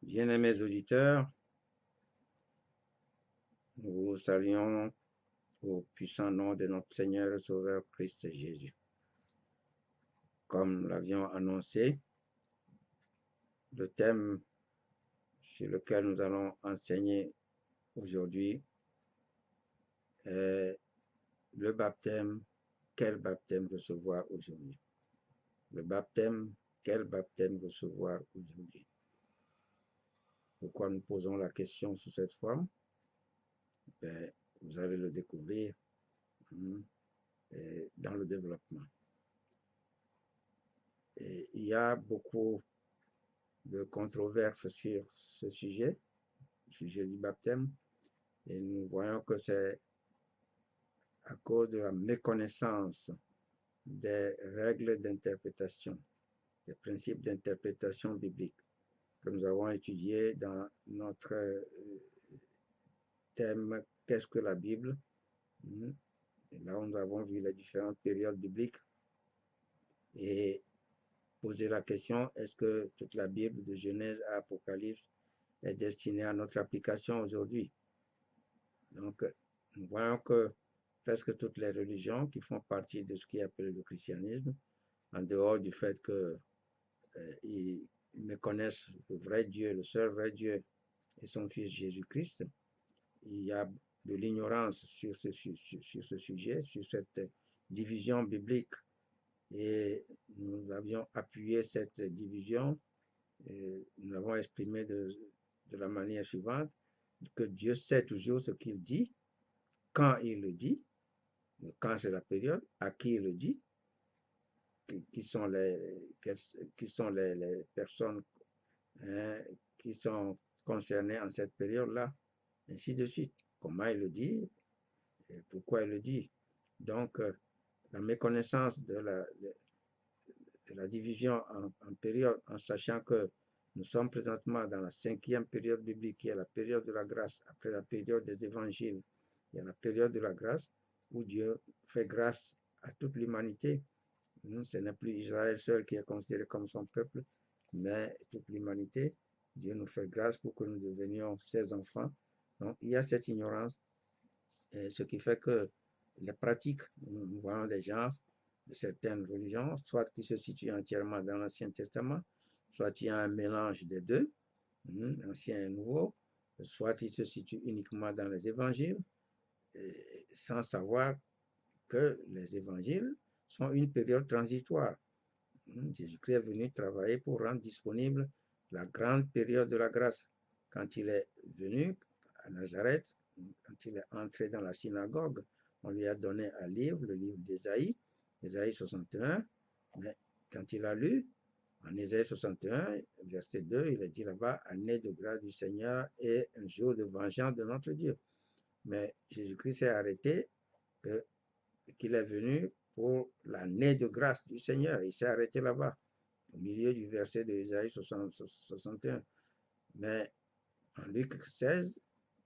Bien-aimés auditeurs, nous vous saluons au puissant nom de notre Seigneur et Sauveur Christ Jésus. Comme nous l'avions annoncé, le thème sur lequel nous allons enseigner aujourd'hui est le baptême. Quel baptême recevoir aujourd'hui? Le baptême, quel baptême recevoir aujourd'hui? Pourquoi nous posons la question sous cette forme? Vous allez le découvrir dans le développement. Et il y a beaucoup de controverses sur ce sujet, le sujet du baptême, et nous voyons que c'est à cause de la méconnaissance des règles d'interprétation, des principes d'interprétation biblique que nous avons étudiés dans notre thème Qu'est-ce que la Bible? Et là, nous avons vu les différentes périodes bibliques et poser la question, est-ce que toute la Bible de Genèse à Apocalypse est destinée à notre application aujourd'hui? Donc, nous voyons que presque toutes les religions qui font partie de ce qui est appelé le christianisme, en dehors du fait qu'ils méconnaissent le vrai Dieu, le seul vrai Dieu et son Fils Jésus-Christ, il y a de l'ignorance sur ce sujet, sur cette division biblique. Et nous avions appuyé cette division, et nous l'avons exprimé de la manière suivante, que Dieu sait toujours ce qu'il dit, quand il le dit, quand c'est la période, à qui il le dit, qui sont les personnes qui sont concernées en cette période-là, ainsi de suite. Comment il le dit et pourquoi il le dit. Donc, la méconnaissance de la division en périodes, en sachant que nous sommes présentement dans la 5e période biblique, qui est la période de la grâce, après la période des évangiles. Il y a la période de la grâce où Dieu fait grâce à toute l'humanité. Ce n'est plus Israël seul qui est considéré comme son peuple, mais toute l'humanité. Dieu nous fait grâce pour que nous devenions ses enfants. Donc, il y a cette ignorance, ce qui fait que les pratiques, nous voyons des gens de certaines religions, soit qui se situent entièrement dans l'Ancien Testament, soit il y a un mélange des deux, ancien et nouveau, soit il se situe uniquement dans les évangiles, sans savoir que les évangiles sont une période transitoire. Jésus-Christ est venu travailler pour rendre disponible la grande période de la grâce. Quand il est venu à Nazareth, quand il est entré dans la synagogue, on lui a donné un livre, le livre d'Ésaïe, Ésaïe 61, mais quand il a lu, en Ésaïe 61, verset 2, il a dit là-bas, année de grâce du Seigneur et un jour de vengeance de notre Dieu. Mais Jésus-Christ s'est arrêté qu'il est venu pour l'année de grâce du Seigneur. Il s'est arrêté là-bas, au milieu du verset de Ésaïe 61. Mais en Luc 16,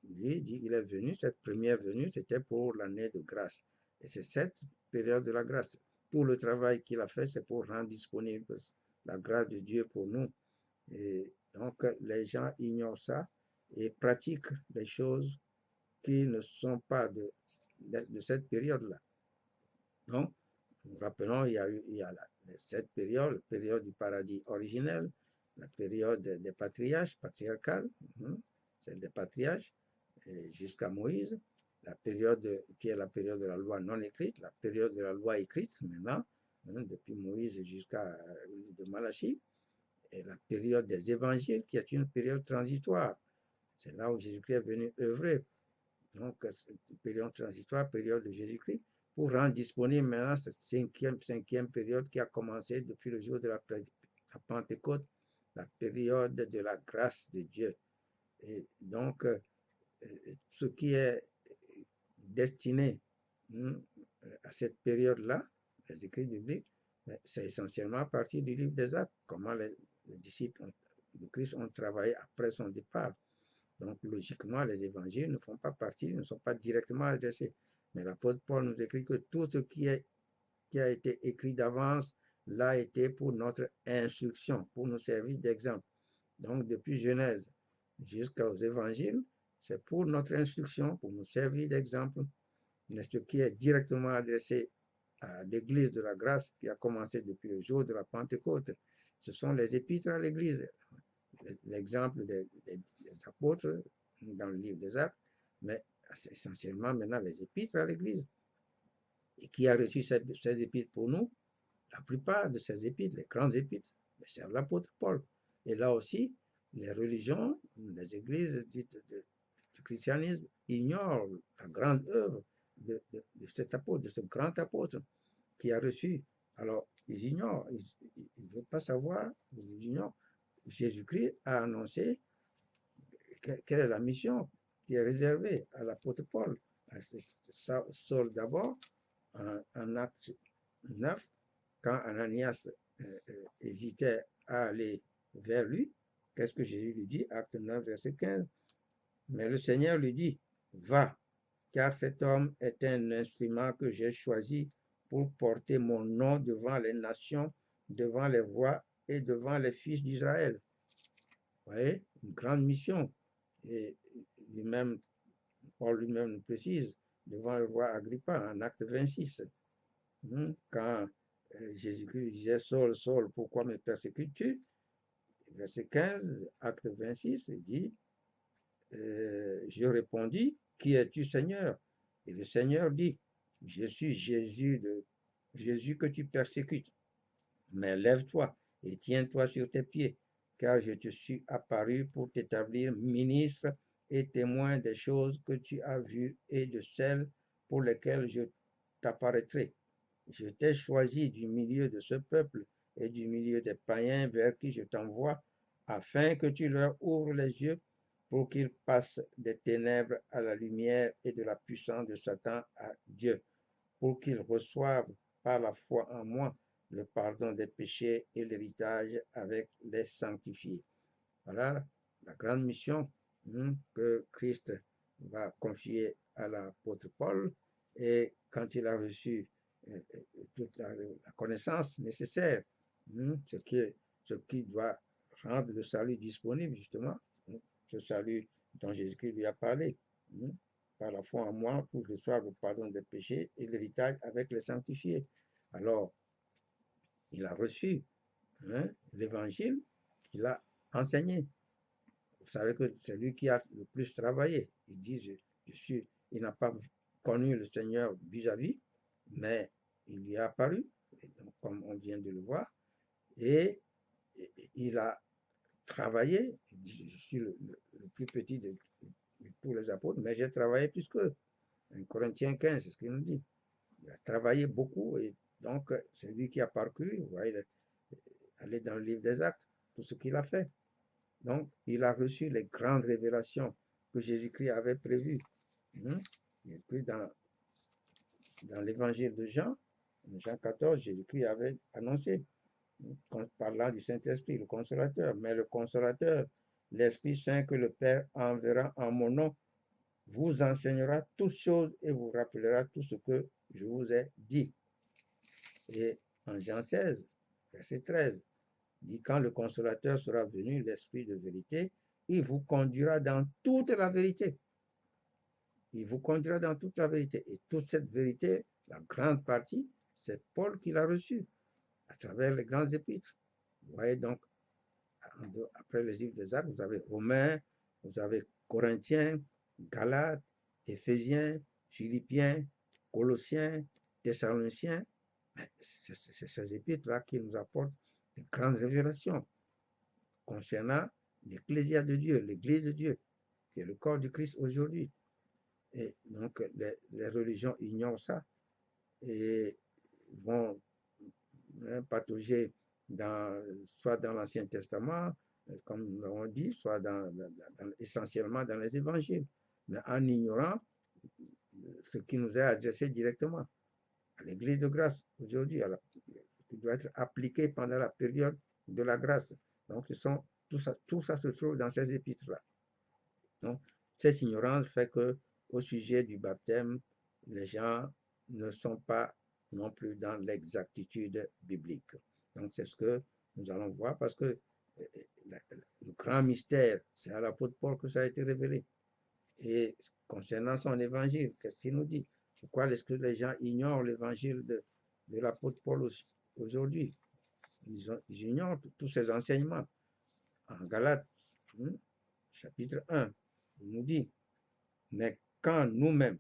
lui dit qu'il est venu, cette première venue, c'était pour l'année de grâce. Et c'est cette période de la grâce. Tout le travail qu'il a fait, c'est pour rendre disponible la grâce de Dieu pour nous. Et donc, les gens ignorent ça et pratiquent des choses qui ne sont pas de cette période-là. Donc, nous rappelons, il y a cette période, la période du paradis originel, la période des patriarches, patriarcale, celle des patriarches, jusqu'à Moïse, la période qui est la période de la loi non écrite, la période de la loi écrite maintenant, depuis Moïse jusqu'à de Malachie, et la période des évangiles qui est une période transitoire. C'est là où Jésus-Christ est venu œuvrer. Donc, période transitoire, période de Jésus-Christ, pour rendre disponible maintenant cette cinquième période qui a commencé depuis le jour de la Pentecôte, la période de la grâce de Dieu. Et donc, ce qui est destiné à cette période-là, les écrits bibliques, c'est essentiellement à partir du livre des Actes, comment les disciples de Christ ont travaillé après son départ. Donc, logiquement, les évangiles ne font pas partie, ne sont pas directement adressés. Mais l'apôtre Paul nous écrit que tout ce qui a été écrit d'avance l'a été pour notre instruction, pour nous servir d'exemple. Donc, depuis Genèse jusqu'aux évangiles, c'est pour notre instruction, pour nous servir d'exemple, mais ce qui est directement adressé à l'Église de la grâce qui a commencé depuis le jour de la Pentecôte. Ce sont les épîtres à l'Église, l'exemple des apôtres dans le livre des Actes, mais essentiellement maintenant les épîtres à l'Église. Et qui a reçu ces épîtres pour nous? La plupart de ces épîtres, les grandes épîtres, c'est l'apôtre Paul. Et là aussi, les religions, les églises dites du christianisme ignorent la grande œuvre de cet apôtre, de ce grand apôtre qui a reçu. Alors, ils ignorent, ils ne veulent pas savoir, ils ignorent. Jésus-Christ a annoncé quelle est la mission qui est réservée à l'apôtre Paul. Saul d'abord, en acte 9, quand Ananias hésitait à aller vers lui, qu'est-ce que Jésus lui dit? Acte 9, verset 15. Mais le Seigneur lui dit, va, car cet homme est un instrument que j'ai choisi pour porter mon nom devant les nations, devant les rois et devant les fils d'Israël. Vous voyez, une grande mission. Et lui-même, Paul lui-même nous précise, devant le roi Agrippa, en acte 26, quand Jésus-Christ disait, Saul, Saul, pourquoi me persécutes-tu? Verset 15, acte 26, il dit, je répondis, qui es-tu, Seigneur? Et le Seigneur dit, je suis Jésus que tu persécutes. Mais lève-toi et tiens-toi sur tes pieds, car je te suis apparu pour t'établir ministre et témoin des choses que tu as vues et de celles pour lesquelles je t'apparaîtrai. Je t'ai choisi du milieu de ce peuple et du milieu des païens vers qui je t'envoie, afin que tu leur ouvres les yeux pour qu'ils passent des ténèbres à la lumière et de la puissance de Satan à Dieu, pour qu'ils reçoivent par la foi en moi le pardon des péchés et l'héritage avec les sanctifiés. Voilà la grande mission que Christ va confier à l'apôtre Paul. Et quand il a reçu toute la connaissance nécessaire, ce qui doit rendre le salut disponible, justement, ce salut dont Jésus-Christ lui a parlé, par la foi en moi, pour recevoir le pardon des péchés et l'héritage avec les sanctifiés. Alors, il a reçu l'évangile qu'il a enseigné. Vous savez que c'est lui qui a le plus travaillé. Il dit, il n'a pas connu le Seigneur vis-à-vis, mais il y est apparu, comme on vient de le voir, et il a travaillé. Il dit, je suis le plus petit de tous les apôtres, mais j'ai travaillé plus qu'eux. 1 Corinthiens 15, c'est ce qu'il nous dit. Il a travaillé beaucoup, et donc c'est lui qui a parcouru. Vous voyez, aller dans le livre des Actes, tout ce qu'il a fait. Donc, il a reçu les grandes révélations que Jésus-Christ avait prévues. Et puis, dans l'évangile de Jean, Jean 14, Jésus-Christ avait annoncé, parlant du Saint-Esprit, le Consolateur. Mais le Consolateur, l'Esprit Saint que le Père enverra en mon nom, vous enseignera toutes choses et vous rappellera tout ce que je vous ai dit. Et en Jean 16, verset 13, dit, quand le Consolateur sera venu, l'Esprit de vérité, il vous conduira dans toute la vérité. Il vous conduira dans toute la vérité. Et toute cette vérité, la grande partie, c'est Paul qui l'a reçue à travers les grands épîtres. Vous voyez donc, après les livres des Actes, vous avez Romains, vous avez Corinthiens, Galates, Éphésiens, Philippiens, Colossiens, Thessaloniciens. C'est ces épîtres-là qui nous apportent de grandes révélations concernant l'Ecclésia de Dieu, l'Église de Dieu, qui est le corps du Christ aujourd'hui. Et donc, les religions ignorent ça et vont patauger soit dans l'Ancien Testament, comme nous l'avons dit, soit essentiellement dans les évangiles, mais en ignorant ce qui nous est adressé directement à l'Église de grâce aujourd'hui, qui doit être appliqué pendant la période de la grâce. Donc, tout ça se trouve dans ces épîtres-là. Donc, cette ignorance fait que, au sujet du baptême, les gens ne sont pas non plus dans l'exactitude biblique. Donc, c'est ce que nous allons voir parce que le grand mystère, c'est à l'apôtre Paul que ça a été révélé. Et concernant son évangile, qu'est-ce qu'il nous dit? Pourquoi est-ce que les gens ignorent l'évangile de l'apôtre Paul aujourd'hui? Ils ignorent tous ces enseignements. En Galates, chapitre 1, il nous dit, mais quand nous-mêmes,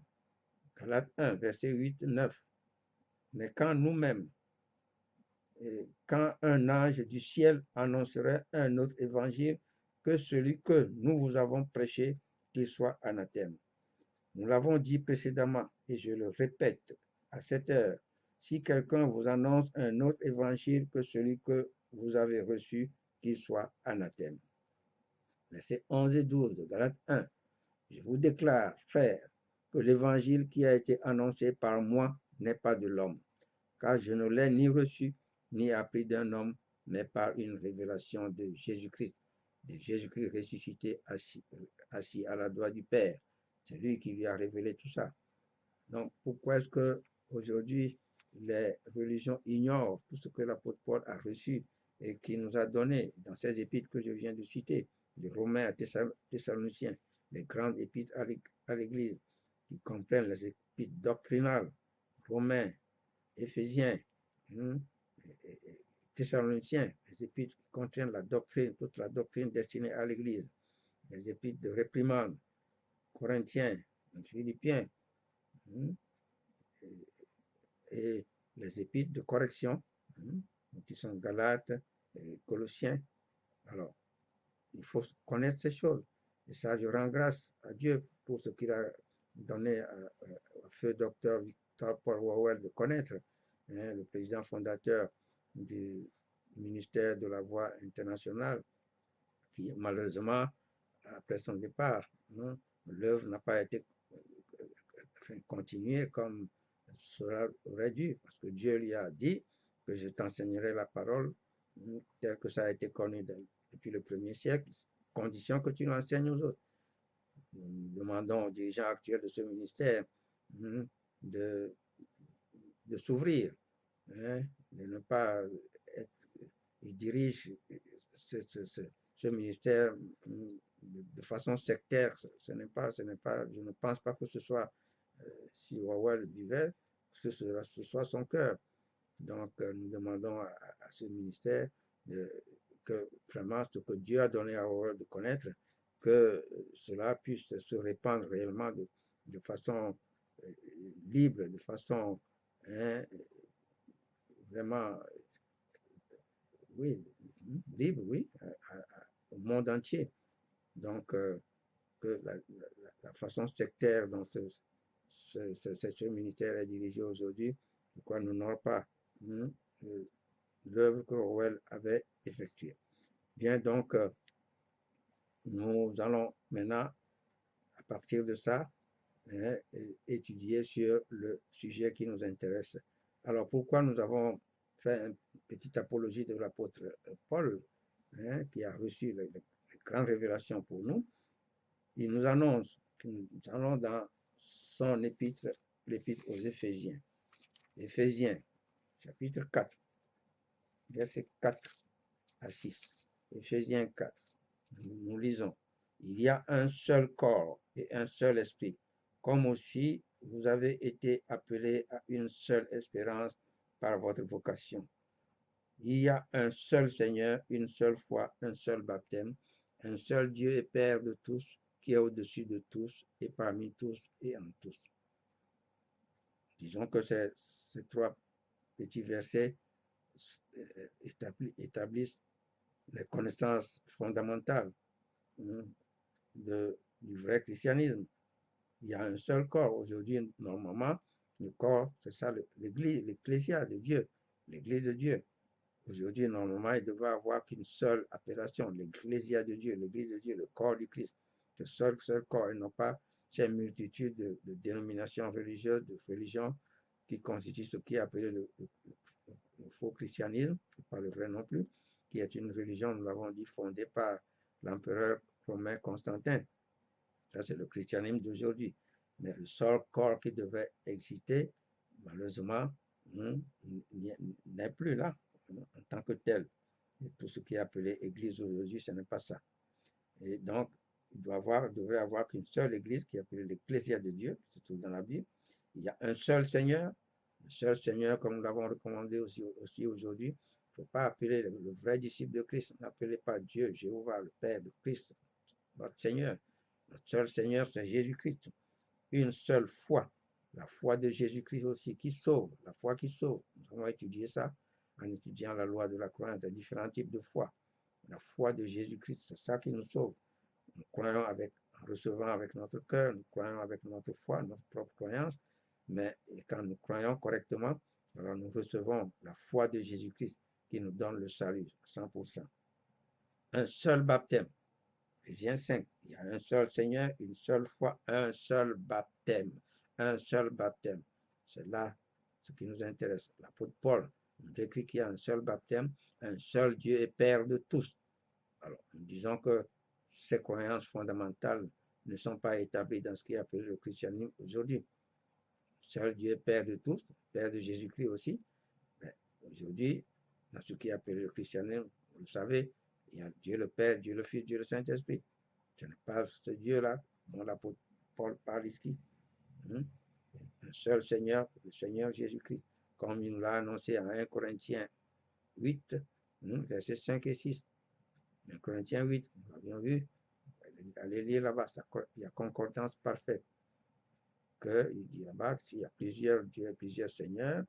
Galates 1, verset 8, 9, mais quand nous-mêmes, quand un ange du ciel annoncerait un autre évangile que celui que nous vous avons prêché, qu'il soit anathème. Nous l'avons dit précédemment et je le répète à cette heure. Si quelqu'un vous annonce un autre évangile que celui que vous avez reçu, qu'il soit anathème. Versets 11 et 12 de Galates 1. Je vous déclare, frères, que l'évangile qui a été annoncé par moi n'est pas de l'homme, car je ne l'ai ni reçu ni appris d'un homme, mais par une révélation de Jésus-Christ ressuscité assis à la droite du Père. C'est lui qui lui a révélé tout ça. Donc, pourquoi est-ce que aujourd'hui les religions ignorent tout ce que l'apôtre Paul a reçu et qui nous a donné dans ces épîtres que je viens de citer, de Romains à Thessaloniciens, les grandes épîtres à l'Église, qui comprennent les épîtres doctrinales, Romains, Éphésiens, Thessaloniciens, les épîtres qui contiennent la doctrine, toute la doctrine destinée à l'Église, les épîtres de réprimande, Corinthiens, Philippiens, et les épîtres de correction, qui sont Galates, Colossiens. Alors, il faut connaître ces choses. Et ça, je rends grâce à Dieu pour ce qu'il a donné au feu docteur Victor Paul Wawel de connaître, le président fondateur du ministère de la Voix internationale, qui malheureusement, après son départ, l'œuvre n'a pas été continuée comme cela aurait dû, parce que Dieu lui a dit que je t'enseignerai la parole telle que ça a été connu depuis le 1er siècle, condition que tu l'enseignes aux autres. Nous demandons aux dirigeants actuels de ce ministère de s'ouvrir, de ne pas être, ils dirigent ce ministère de façon sectaire. Ce n'est pas, je ne pense pas que ce soit, si Wawel vivait, que ce soit son cœur. Donc, nous demandons à ce ministère que vraiment ce que Dieu a donné à Wawel de connaître, que cela puisse se répandre réellement de façon libre, de façon vraiment, oui, libre, oui, au monde entier. Donc, que la façon sectaire dont ce ministère est dirigé aujourd'hui, pourquoi nous n'aurons pas l'œuvre que Wawel avait effectuée. Bien, donc, nous allons maintenant, à partir de ça, étudier sur le sujet qui nous intéresse. Alors, pourquoi nous avons fait une petite apologie de l'apôtre Paul, qui a reçu les grandes révélations pour nous? Il nous annonce que nous allons dans son épître, l'épître aux Éphésiens. Éphésiens, chapitre 4, versets 4 à 6. Éphésiens 4, nous lisons. Il y a un seul corps et un seul esprit, comme aussi vous avez été appelés à une seule espérance par votre vocation. Il y a un seul Seigneur, une seule foi, un seul baptême, un seul Dieu et Père de tous, qui est au-dessus de tous et parmi tous et en tous. Disons que ces trois petits versets établissent les connaissances fondamentales du vrai christianisme. Il y a un seul corps. Aujourd'hui, normalement, le corps, c'est ça, l'église, l'ecclésia de Dieu, l'église de Dieu. Aujourd'hui, normalement, il devrait avoir qu'une seule appellation, l'ecclésia de Dieu, l'église de Dieu, le corps du Christ. Ce seul corps, et non pas ces multitudes de dénominations religieuses, de religions qui constituent ce qui est appelé le faux christianisme, pas le vrai non plus, qui est une religion, nous l'avons dit, fondée par l'empereur romain Constantin. Ça, c'est le christianisme d'aujourd'hui. Mais le seul corps qui devait exister, malheureusement, n'est plus là en tant que tel. Et tout ce qui est appelé Église aujourd'hui, ce n'est pas ça. Et donc, devrait avoir qu'une seule Église qui est appelée l'Ecclésia de Dieu, qui se trouve dans la Bible. Il y a un seul Seigneur. Le seul Seigneur, comme nous l'avons recommandé aussi aujourd'hui, il ne faut pas appeler le vrai disciple de Christ. N'appelez pas Dieu, Jéhovah, le Père de Christ, notre Seigneur. Notre seul Seigneur, c'est Jésus-Christ. Une seule foi. La foi de Jésus-Christ aussi, qui sauve. La foi qui sauve. Nous avons étudié ça en étudiant la loi de la croyance, des différents types de foi. La foi de Jésus-Christ, c'est ça qui nous sauve. Nous croyons en recevant avec notre cœur, nous croyons avec notre foi, notre propre croyance, mais quand nous croyons correctement, alors nous recevons la foi de Jésus-Christ qui nous donne le salut à 100%. Un seul baptême. Ephésiens 5, il y a un seul Seigneur, une seule foi, un seul baptême. Un seul baptême. C'est là ce qui nous intéresse. L'apôtre Paul nous décrit qu'il y a un seul baptême, un seul Dieu et Père de tous. Alors, nous disons que ces croyances fondamentales ne sont pas établies dans ce qui est appelé le christianisme aujourd'hui. Seul Dieu est Père de tous, Père de Jésus-Christ aussi. Mais aujourd'hui, dans ce qui est appelé le christianisme, vous le savez, il y a Dieu le Père, Dieu le Fils, Dieu le Saint-Esprit. Ce n'est pas ce Dieu-là dont l'apôtre Paul parle ici. Un seul Seigneur, le Seigneur Jésus-Christ, comme il nous l'a annoncé en 1 Corinthiens 8, versets 5 et 6. 1 Corinthiens 8, nous l'avions vu. Allez lire là-bas, il y a concordance parfaite. Il dit là-bas qu'il y a plusieurs dieux, plusieurs seigneurs.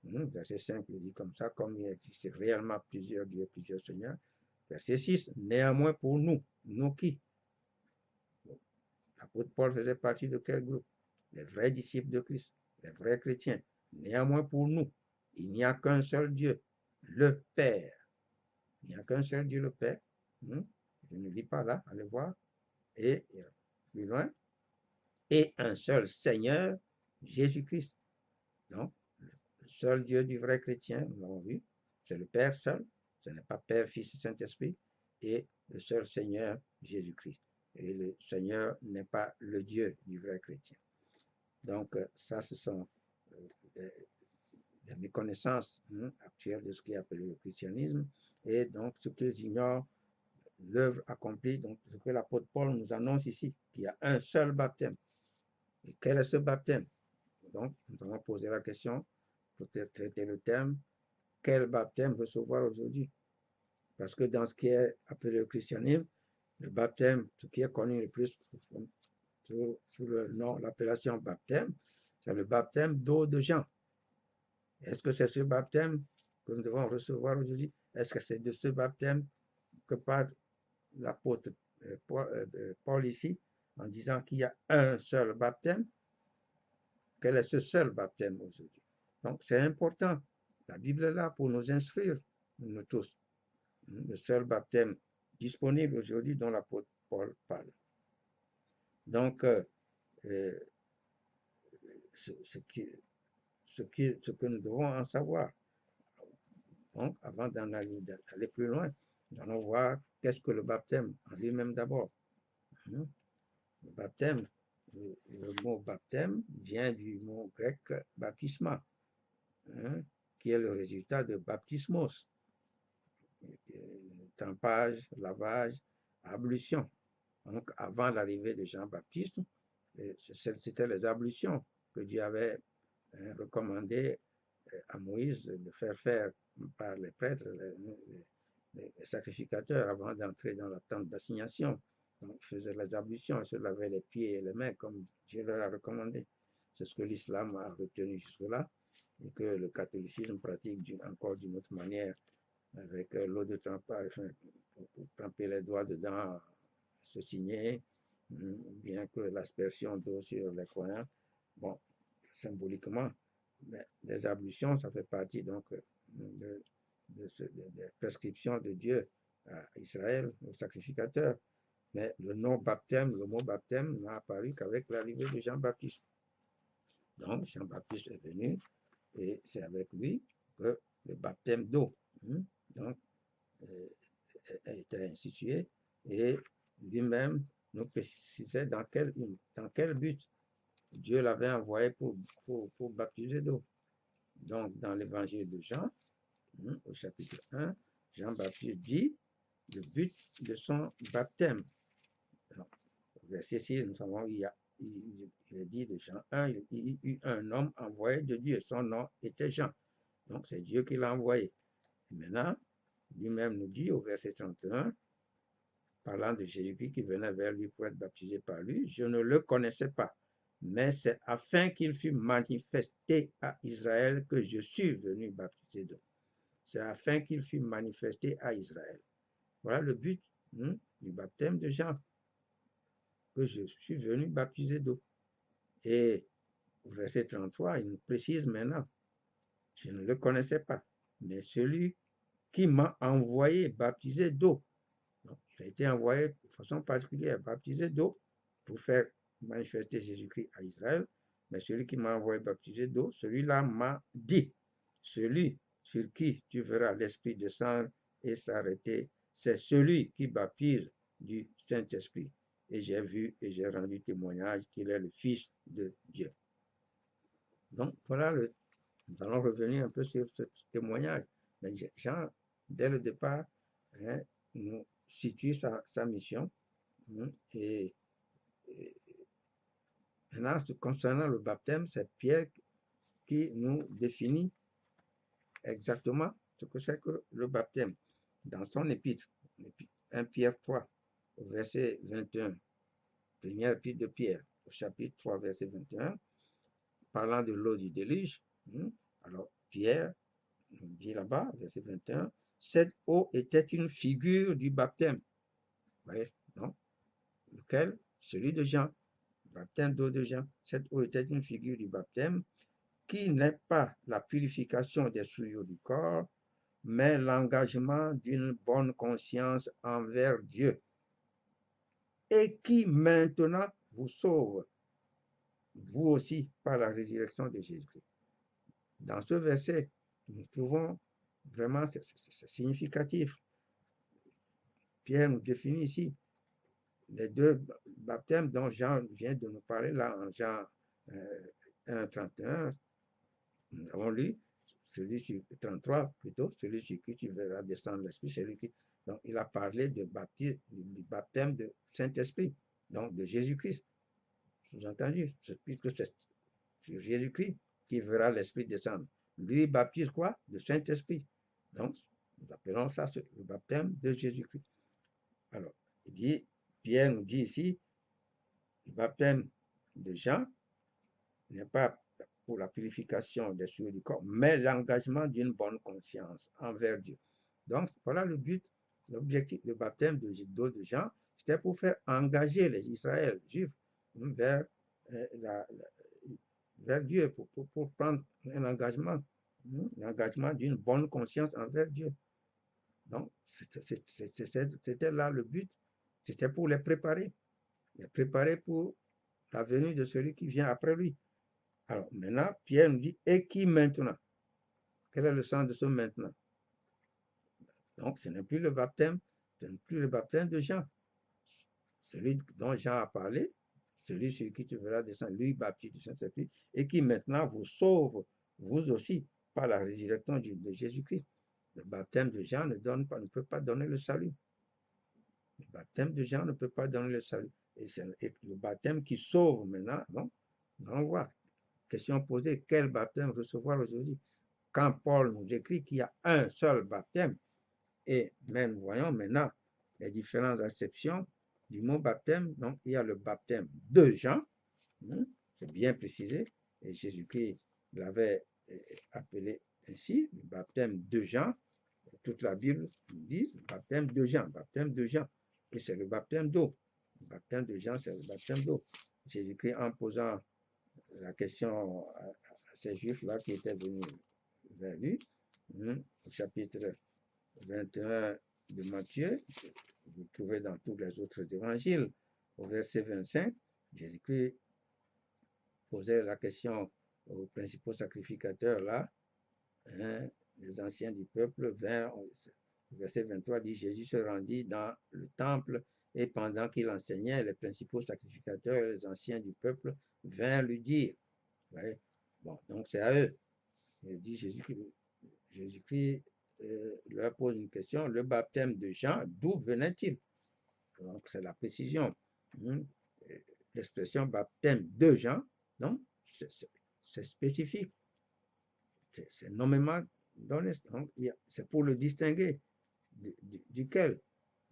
Verset 5 il dit comme ça, comme il existe réellement plusieurs dieux, plusieurs seigneurs. Verset 6, néanmoins pour nous, nous qui? L'apôtre Paul faisait partie de quel groupe? Les vrais disciples de Christ, les vrais chrétiens. Néanmoins pour nous, il n'y a qu'un seul Dieu, le Père. Il n'y a qu'un seul Dieu, le Père. Je ne lis pas là, allez voir. Et plus loin, et un seul Seigneur, Jésus-Christ. Donc, le seul Dieu du vrai chrétien, nous l'avons vu, c'est le Père seul, ce n'est pas Père, Fils et Saint-Esprit, et le seul Seigneur, Jésus-Christ. Et le Seigneur n'est pas le Dieu du vrai chrétien. Donc, ça, ce sont des méconnaissances actuelles de ce qui est appelé le christianisme, et donc ce qu'ils ignorent, l'œuvre accomplie, donc ce que l'apôtre Paul nous annonce ici, qu'il y a un seul baptême. Et quel est ce baptême? Donc, nous allons poser la question pour traiter le thème, quel baptême recevoir aujourd'hui? Parce que dans ce qui est appelé le christianisme, le baptême, ce qui est connu le plus sous le nom, l'appellation baptême, c'est le baptême d'eau de Jean. Est-ce que c'est ce baptême que nous devons recevoir aujourd'hui? Est-ce que c'est de ce baptême que parle l'apôtre Paul ici, en disant qu'il y a un seul baptême? Quel est ce seul baptême aujourd'hui? Donc, c'est important. La Bible est là pour nous instruire, nous tous. Le seul baptême disponible aujourd'hui dont l'apôtre Paul parle. Donc, ce que nous devons en savoir. Donc, avant d'aller plus loin, nous allons voir qu'est-ce que le baptême en lui-même d'abord. Le baptême, le mot baptême vient du mot grec baptisma, qui est le résultat de baptismos. Trempage, lavage, ablution. Donc, avant l'arrivée de Jean-Baptiste, c'était les ablutions que Dieu avait recommandé à Moïse de faire par les prêtres, les sacrificateurs, avant d'entrer dans la tente d'assignation. Donc, ils faisaient les ablutions, ils se lavaient les pieds et les mains comme Dieu leur a recommandé. C'est ce que l'islam a retenu jusque-là et que le catholicisme pratique encore d'une autre manière avec l'eau de trempage, pour tremper les doigts dedans, se signer, bien que l'aspersion d'eau sur les croyants, bon, symboliquement, mais les ablutions, ça fait partie donc des prescriptions de Dieu à Israël, aux sacrificateurs. Mais le mot baptême n'a apparu qu'avec l'arrivée de Jean-Baptiste. Donc, Jean-Baptiste est venu et c'est avec lui que le baptême d'eau donc, a été institué et lui-même nous précisait dans quel but Dieu l'avait envoyé pour baptiser d'eau. Donc, dans l'évangile de Jean, au chapitre 1, Jean-Baptiste dit le but de son baptême. Alors, au verset 6, nous savons, il est dit de Jean 1, il y eut un homme envoyé de Dieu, son nom était Jean. Donc, c'est Dieu qui l'a envoyé. Et maintenant, lui-même nous dit au verset 31, parlant de Jésus-Christ qui venait vers lui pour être baptisé par lui, je ne le connaissais pas, mais c'est afin qu'il fût manifesté à Israël que je suis venu baptiser d'eau. C'est afin qu'il fût manifesté à Israël. Voilà le but du baptême de Jean, que je suis venu baptiser d'eau. Et au verset 33, il nous précise maintenant, je ne le connaissais pas, mais celui qui m'a envoyé baptiser d'eau. Donc, il a été envoyé de façon particulière, baptiser d'eau, pour faire manifester Jésus-Christ à Israël. Mais celui qui m'a envoyé baptiser d'eau, celui-là m'a dit, celui sur qui tu verras l'Esprit descendre et s'arrêter, c'est celui qui baptise du Saint-Esprit. Et j'ai vu et j'ai rendu témoignage qu'il est le Fils de Dieu. Donc, voilà, nous allons revenir un peu sur ce témoignage. Mais Jean, dès le départ, nous situe sa mission. Et maintenant, concernant le baptême, c'est Pierre qui nous définit exactement ce que c'est que le baptême. Dans son épître, 1 Pierre 3, au verset 21, première épître de Pierre, au chapitre 3, verset 21, parlant de l'eau du déluge. Alors, Pierre nous dit là-bas, verset 21, cette eau était une figure du baptême. Vous voyez, non? Lequel? Celui de Jean. Baptême d'eau de Jean. Cette eau était une figure du baptême qui n'est pas la purification des souillures du corps, mais l'engagement d'une bonne conscience envers Dieu et qui maintenant vous sauve, vous aussi, par la résurrection de Jésus-Christ. Dans ce verset, nous trouvons vraiment, c'est significatif. Pierre nous définit ici les deux baptêmes dont Jean vient de nous parler là en Jean 1, 31. Nous avons lu celui sur 33 plutôt, celui sur qui tu verras descendre l'Esprit, celui qui. Donc, il a parlé du baptême de Saint-Esprit, donc de Jésus-Christ. Sous-entendu, puisque c'est sur Jésus-Christ qui verra l'Esprit descendre. Lui baptise quoi? Le Saint-Esprit. Donc, nous appelons ça le baptême de Jésus-Christ. Alors, Pierre nous dit ici, le baptême de Jean n'est pas pour la purification des souillures du corps, mais l'engagement d'une bonne conscience envers Dieu. Donc, voilà le but, l'objectif du baptême d'eau de Jean, c'était pour faire engager les Israéliens juifs vers Dieu, pour prendre un engagement, l'engagement d'une bonne conscience envers Dieu. Donc, c'était là le but, c'était pour les préparer pour la venue de celui qui vient après lui. Alors, maintenant, Pierre nous dit, et qui maintenant? Quel est le sens de ce maintenant? Donc, ce n'est plus le baptême, ce n'est plus le baptême de Jean. Celui dont Jean a parlé, celui sur qui tu verras descendre, lui baptise du Saint-Esprit, et qui maintenant vous sauve, vous aussi, par la résurrection de Jésus-Christ. Le baptême de Jean ne peut pas donner le salut. Le baptême de Jean ne peut pas donner le salut. Et c'est le baptême qui sauve maintenant. Donc, nous allons voir. Question posée, quel baptême recevoir aujourd'hui? Quand Paul nous écrit qu'il y a un seul baptême, et même voyons maintenant les différentes acceptions du mot baptême. Donc, il y a le baptême de Jean, c'est bien précisé, et Jésus-Christ l'avait appelé ainsi, le baptême de Jean. Toute la Bible nous dit baptême de Jean, et c'est le baptême d'eau. Le baptême de Jean, c'est le baptême d'eau. Jésus-Christ, en posant la question à ces juifs-là qui étaient venus vers lui, au chapitre 21 de Matthieu, vous trouvez dans tous les autres évangiles, au verset 25, Jésus-Christ posait la question aux principaux sacrificateurs là, les anciens du peuple vinrent, verset 23 dit, Jésus se rendit dans le temple et pendant qu'il enseignait, les principaux sacrificateurs et les anciens du peuple vinrent lui dire, bon, donc c'est à eux, il dit Jésus-Christ leur pose une question, le baptême de Jean, d'où venait-il? Donc, c'est la précision. L'expression baptême de Jean, donc, c'est spécifique. C'est nommément donné. C'est pour le distinguer duquel?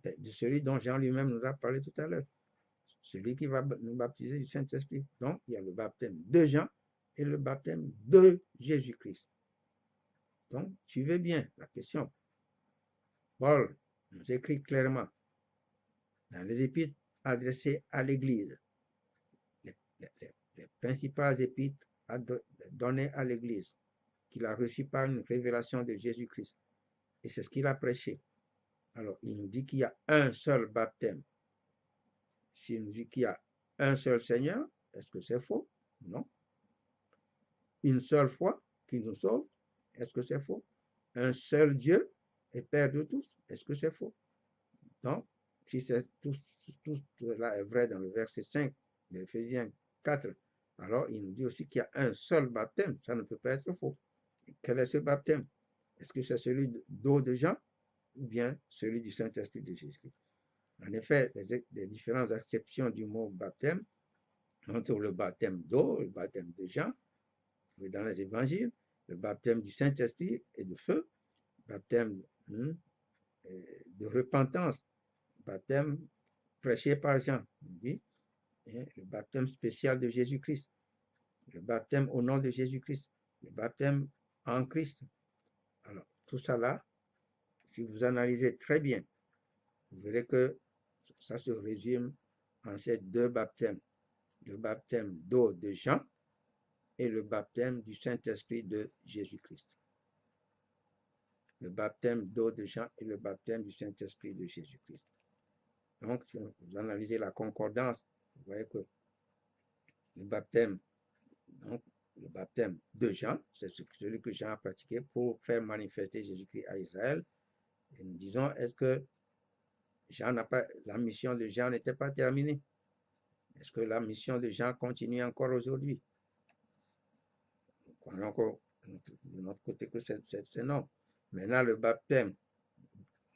De celui dont Jean lui-même nous a parlé tout à l'heure. Celui qui va nous baptiser du Saint-Esprit. Donc, il y a le baptême de Jean et le baptême de Jésus-Christ. Donc, suivez bien la question. Paul nous écrit clairement dans les épîtres adressées à l'Église, les principales épîtres données à l'Église, qu'il a reçues par une révélation de Jésus-Christ. Et c'est ce qu'il a prêché. Alors, il nous dit qu'il y a un seul baptême. S'il nous dit qu'il y a un seul Seigneur, est-ce que c'est faux? Non. Une seule foi qui nous sauve, est-ce que c'est faux? Un seul Dieu et Père de tous, est-ce que c'est faux? Donc, si tout cela est vrai dans le verset 5 d'Éphésiens 4, alors il nous dit aussi qu'il y a un seul baptême, ça ne peut pas être faux. Quel est ce baptême? Est-ce que c'est celui d'eau de Jean ou bien celui du Saint-Esprit de Jésus-Christ? En effet, les différentes acceptions du mot baptême entre le baptême d'eau, le baptême de Jean, dans les évangiles, le baptême du Saint-Esprit et de feu, baptême de repentance, baptême prêché par Jean, dit, le baptême spécial de Jésus-Christ, le baptême au nom de Jésus-Christ, le baptême en Christ. Alors, tout ça là, si vous analysez très bien, vous verrez que ça se résume en ces deux baptêmes. Le baptême d'eau de Jean et le baptême du Saint-Esprit de Jésus-Christ. Le baptême d'eau de Jean et le baptême du Saint-Esprit de Jésus-Christ. Donc, si vous analysez la concordance, vous voyez que le baptême, donc, le baptême de Jean, c'est celui que Jean a pratiqué pour faire manifester Jésus-Christ à Israël. Et nous disons, est-ce que la mission de Jean n'était pas terminée? Est-ce que la mission de Jean continue encore aujourd'hui? Nous croyons encore de notre côté que c'est non. Maintenant, le baptême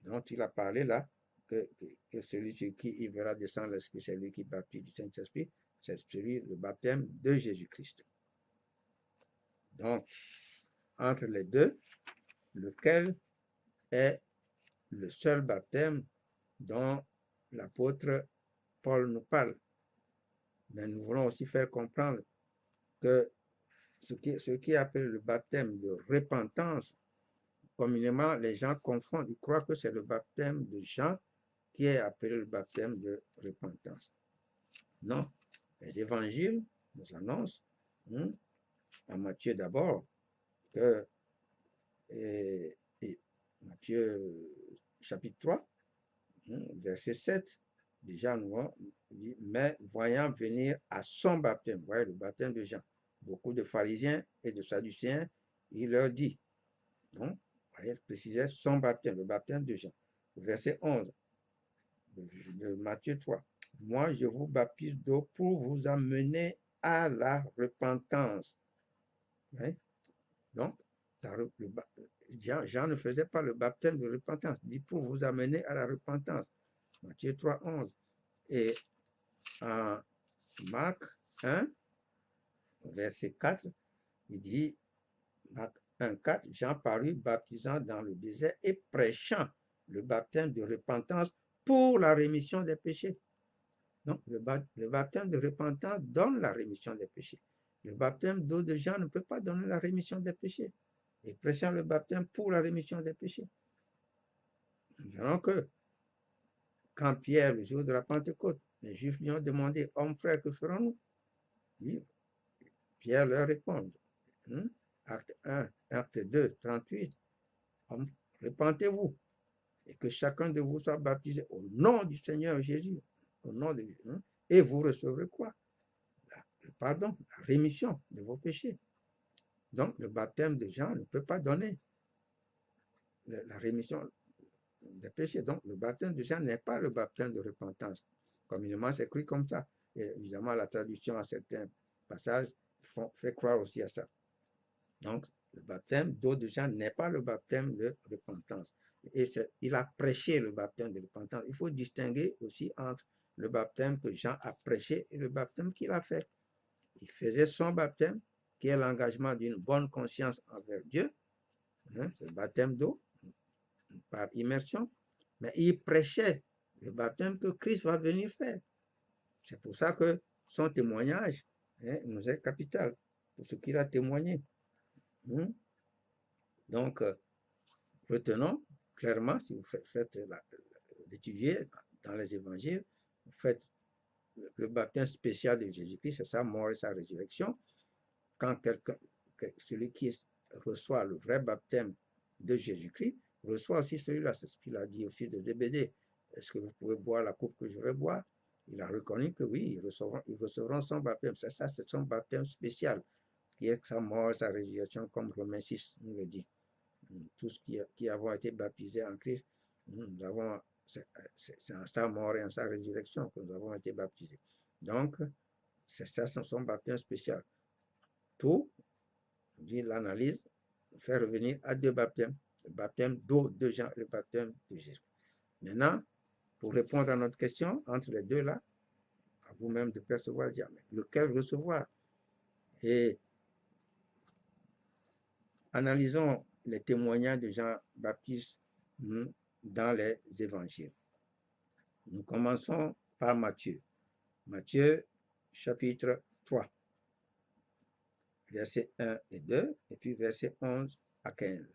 dont il a parlé là, que celui sur qui il verra descendre l'Esprit, c'est lui qui baptise du Saint-Esprit, c'est le baptême de Jésus-Christ. Donc, entre les deux, lequel est le seul baptême dont l'apôtre Paul nous parle? Mais nous voulons aussi faire comprendre que ce qui est appelé le baptême de repentance, communément, les gens confondent, ils croient que c'est le baptême de Jean qui est appelé le baptême de repentance. Non, les évangiles nous annoncent, en Matthieu d'abord, que Matthieu chapitre 3, verset 7, déjà nous dit, mais voyant venir à son baptême, vous voyez le baptême de Jean, beaucoup de pharisiens et de sadducéens, il leur dit, donc, vous voyez, il précisait son baptême, le baptême de Jean. Verset 11 de Matthieu 3. Moi, je vous baptise d'eau pour vous amener à la repentance. Ouais. Donc, Jean ne faisait pas le baptême de repentance. Il dit pour vous amener à la repentance. Matthieu 3, 11. Et en Marc 1, verset 4, il dit, Marc 1, 4, Jean parut baptisant dans le désert et prêchant le baptême de repentance pour la rémission des péchés. Donc, le baptême de repentance donne la rémission des péchés. Le baptême d'eau de Jean ne peut pas donner la rémission des péchés. Et prêchant le baptême pour la rémission des péchés. Nous verrons que quand Pierre, le jour de la Pentecôte, les Juifs lui ont demandé, hommes frères, que ferons-nous? Oui, Pierre leur répond, acte 1, acte 2, 38, repentez-vous et que chacun de vous soit baptisé au nom du Seigneur Jésus, au nom de Jésus, et vous recevrez quoi? Le pardon, la rémission de vos péchés. Donc, le baptême de Jean ne peut pas donner la rémission des péchés. Donc, le baptême de Jean n'est pas le baptême de repentance. Communément, c'est écrit comme ça. Et évidemment, la traduction à certains passages fait croire aussi à ça. Donc, Le baptême d'eau de Jean n'est pas le baptême de repentance. Et il a prêché le baptême de repentance. Il faut distinguer aussi entre le baptême que Jean a prêché et le baptême qu'il a fait. Il faisait son baptême, qui est l'engagement d'une bonne conscience envers Dieu. Hein, c'est le baptême d'eau, par immersion. Mais il prêchait le baptême que Christ va venir faire. C'est pour ça que son témoignage nous est capital, pour ce qu'il a témoigné. Donc, retenons clairement, si vous faites l'étudier dans les évangiles, vous faites le baptême spécial de Jésus-Christ, c'est sa mort et sa résurrection. Quand celui qui reçoit le vrai baptême de Jésus-Christ, reçoit aussi celui-là. C'est ce qu'il a dit au fils de Zébédée. Est-ce que vous pouvez boire la coupe que je vais boire? Il a reconnu que oui, ils recevront son baptême. C'est ça, c'est son baptême spécial, qui est sa mort, sa résurrection, comme Romains 6 nous le dit. Tous qui avons été baptisés en Christ, c'est en sa mort et en sa résurrection que nous avons été baptisés. Donc, c'est ça son baptême spécial. Tout, dit l'analyse, fait revenir à deux baptêmes. Le baptême d'eau de Jean et le baptême de Jésus. Maintenant, pour répondre à notre question, entre les deux là, à vous-même de percevoir, dire, mais lequel recevoir? Et analysons les témoignages de Jean-Baptiste dans les évangiles. Nous commençons par Matthieu. Matthieu, chapitre 3, versets 1 et 2, et puis versets 11 à 15.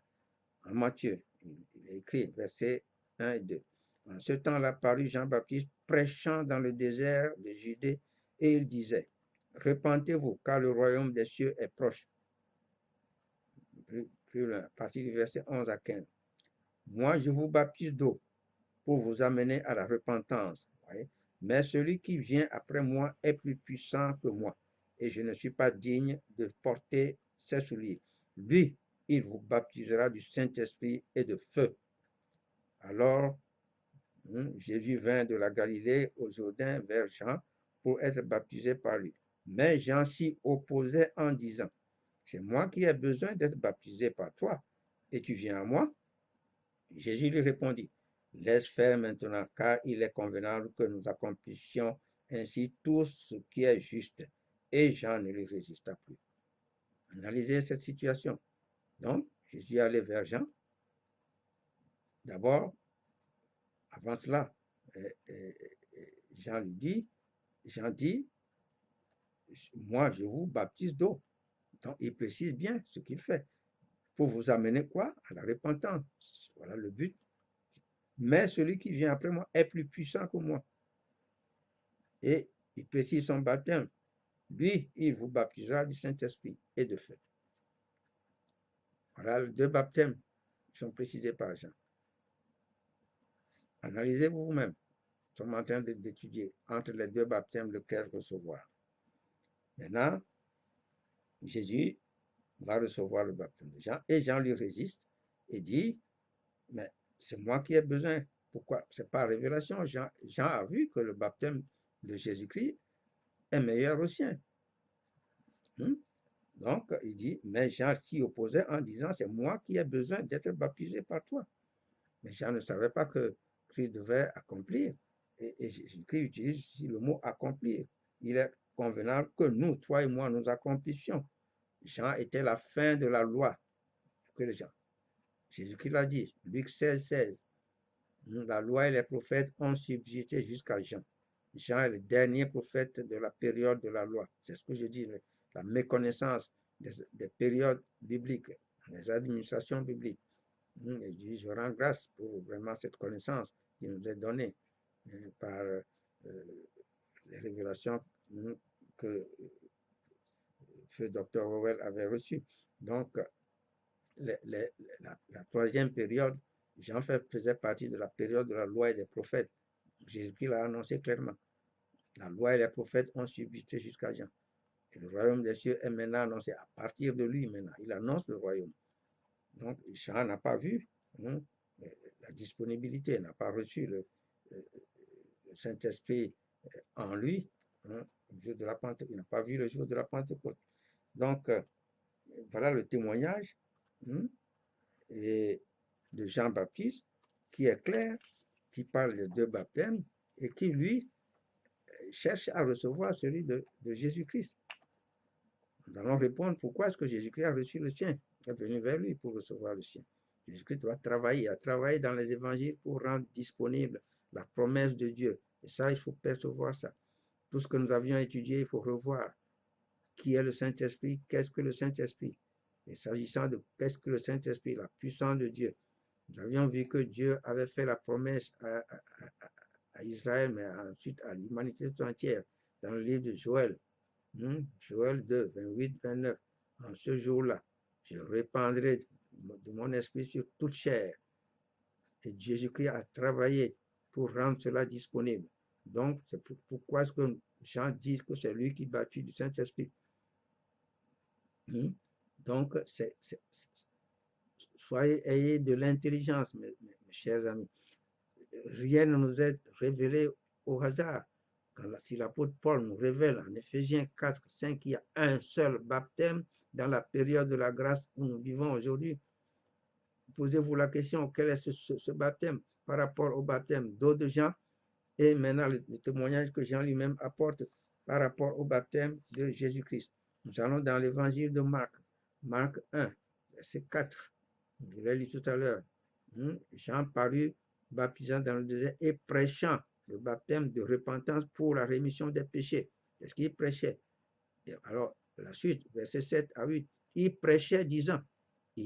En Matthieu, il est écrit, versets 1 et 2. En ce temps-là parut Jean-Baptiste prêchant dans le désert de Judée, et il disait, repentez-vous, car le royaume des cieux est proche. Plus loin, à partir du verset 11 à 15. Moi, je vous baptise d'eau pour vous amener à la repentance. Voyez? Mais celui qui vient après moi est plus puissant que moi, et je ne suis pas digne de porter ses souliers. Lui, il vous baptisera du Saint-Esprit et de feu. Alors, Jésus vint de la Galilée au Jourdain vers Jean pour être baptisé par lui. Mais Jean s'y opposait en disant, c'est moi qui ai besoin d'être baptisé par toi, et tu viens à moi? Jésus lui répondit, laisse faire maintenant, car il est convenable que nous accomplissions ainsi tout ce qui est juste. Et Jean ne lui résista plus. Analysez cette situation. Donc, Jésus allait vers Jean. D'abord, avant cela, Jean dit, moi je vous baptise d'eau. Donc, il précise bien ce qu'il fait. Pour vous amener quoi? À la repentance. Voilà le but. Mais celui qui vient après moi est plus puissant que moi. Et il précise son baptême. Lui, il vous baptisera du Saint-Esprit et de feu. Voilà les deux baptêmes qui sont précisés par Jean. Analysez-vous vous-même. Nous sommes en train d'étudier entre les deux baptêmes lequel recevoir. Maintenant, Jésus va recevoir le baptême de Jean et Jean lui résiste et dit, mais c'est moi qui ai besoin. Pourquoi? C'est par révélation. Jean a vu que le baptême de Jésus-Christ est meilleur au sien. Donc, il dit, mais Jean s'y opposait en disant, c'est moi qui ai besoin d'être baptisé par toi. Mais Jean ne savait pas que Christ devait accomplir. Et Jésus-Christ utilise ici le mot accomplir. Il est convenable que nous, toi et moi, nous accomplissions. Jean était la fin de la loi. Jésus-Christ l'a dit, Luc 16, 16. La loi et les prophètes ont subsisté jusqu'à Jean. Jean est le dernier prophète de la période de la loi. C'est ce que je dis, la méconnaissance des périodes bibliques, des administrations bibliques. Et je rends grâce pour vraiment cette connaissance qui nous est donnée par les révélations que le docteur Rowell avait reçues. Donc, la troisième période, Jean faisait partie de la période de la loi et des prophètes. Jésus-Christ l'a annoncé clairement. La loi et les prophètes ont subsisté jusqu'à Jean. Et le royaume des cieux est maintenant annoncé à partir de lui maintenant. Il annonce le royaume. Donc, Jean n'a pas vu la disponibilité, n'a pas reçu le Saint-Esprit en lui, le jour de la Pentecôte. Il n'a pas vu le jour de la Pentecôte. Donc, voilà le témoignage et de Jean-Baptiste, qui est clair, qui parle de deux baptêmes et qui, lui, cherche à recevoir celui de Jésus-Christ. Nous allons répondre pourquoi est-ce que Jésus-Christ a reçu le sien, est venu vers lui pour recevoir le sien. Jésus-Christ doit travailler, a travaillé dans les évangiles pour rendre disponible la promesse de Dieu. Et ça, il faut percevoir ça. Tout ce que nous avions étudié, il faut revoir. Qui est le Saint-Esprit? Qu'est-ce que le Saint-Esprit? Et s'agissant de qu'est-ce que le Saint-Esprit, la puissance de Dieu, nous avions vu que Dieu avait fait la promesse à Israël, mais ensuite à l'humanité tout entière, dans le livre de Joël. Joël 2, 28, 29. En ce jour-là, je répandrai de mon esprit sur toute chair. Et Jésus-Christ a travaillé pour rendre cela disponible. Donc, c'est pourquoi est-ce que Jean dit que c'est lui qui baptise du Saint-Esprit. Donc, ayez de l'intelligence, mes chers amis. Rien ne nous est révélé au hasard. Si l'apôtre Paul nous révèle en Éphésiens 4, 5 qu'il y a un seul baptême dans la période de la grâce où nous vivons aujourd'hui, posez-vous la question, quel est ce baptême par rapport au baptême d'eau de Jean et maintenant le témoignage que Jean lui-même apporte par rapport au baptême de Jésus-Christ. Nous allons dans l'évangile de Marc, Marc 1, verset 4. Je l'ai lu tout à l'heure. Jean parut baptisant dans le désert et prêchant le baptême de repentance pour la rémission des péchés. C'est ce qu'il prêchait. Et alors, la suite, verset 7 à 8, il prêchait disant,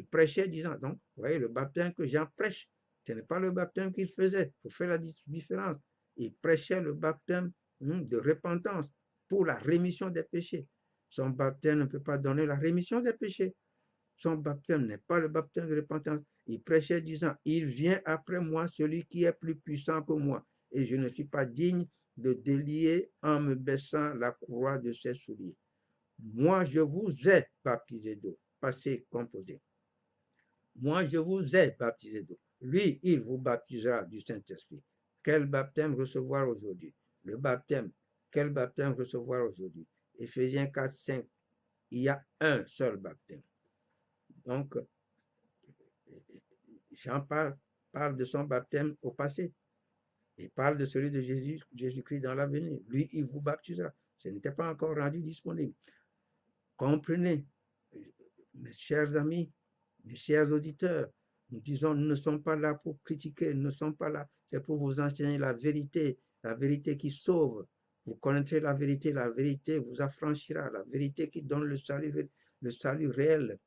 donc, vous voyez, le baptême que Jean prêche, ce n'est pas le baptême qu'il faisait. Il faut faire la différence. Il prêchait le baptême de repentance pour la rémission des péchés. Son baptême ne peut pas donner la rémission des péchés. Son baptême n'est pas le baptême de repentance. Il prêchait disant, il vient après moi celui qui est plus puissant que moi, et je ne suis pas digne de délier en me baissant la croix de ses souliers. Moi, je vous ai baptisé d'eau, passé composé. Moi, je vous ai baptisé d'eau. Lui, il vous baptisera du Saint-Esprit. Quel baptême recevoir aujourd'hui? Le baptême. Quel baptême recevoir aujourd'hui? Éphésiens 4, 5. Il y a un seul baptême. Donc, Jean parle de son baptême au passé. Il parle de celui de Jésus-Christ dans l'avenir. Lui, il vous baptisera. Ce n'était pas encore rendu disponible. Comprenez, mes chers amis, mes chers auditeurs, nous disons, nous ne sommes pas là pour critiquer, nous ne sommes pas là, c'est pour vous enseigner la vérité qui sauve. Vous connaîtrez la vérité vous affranchira, la vérité qui donne le salut réel.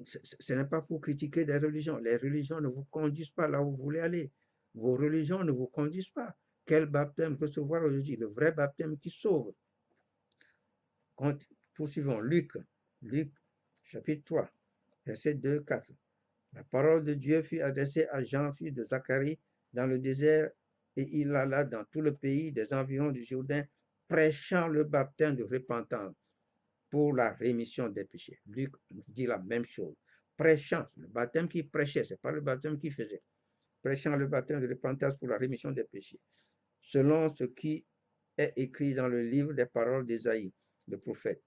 Ce n'est pas pour critiquer des religions. Les religions ne vous conduisent pas là où vous voulez aller. Vos religions ne vous conduisent pas. Quel baptême recevoir aujourd'hui? Le vrai baptême qui sauve. Poursuivons. Luc chapitre 3, verset 2, 4. La parole de Dieu fut adressée à Jean, fils de Zacharie, dans le désert, et il alla dans tout le pays des environs du Jourdain, prêchant le baptême de repentance pour la rémission des péchés. Luc dit la même chose. Prêchant, le baptême qu'il prêchait, ce n'est pas le baptême qu'il faisait. Prêchant le baptême de repentance pour la rémission des péchés. Selon ce qui est écrit dans le livre des paroles d'Ésaïe, le prophète.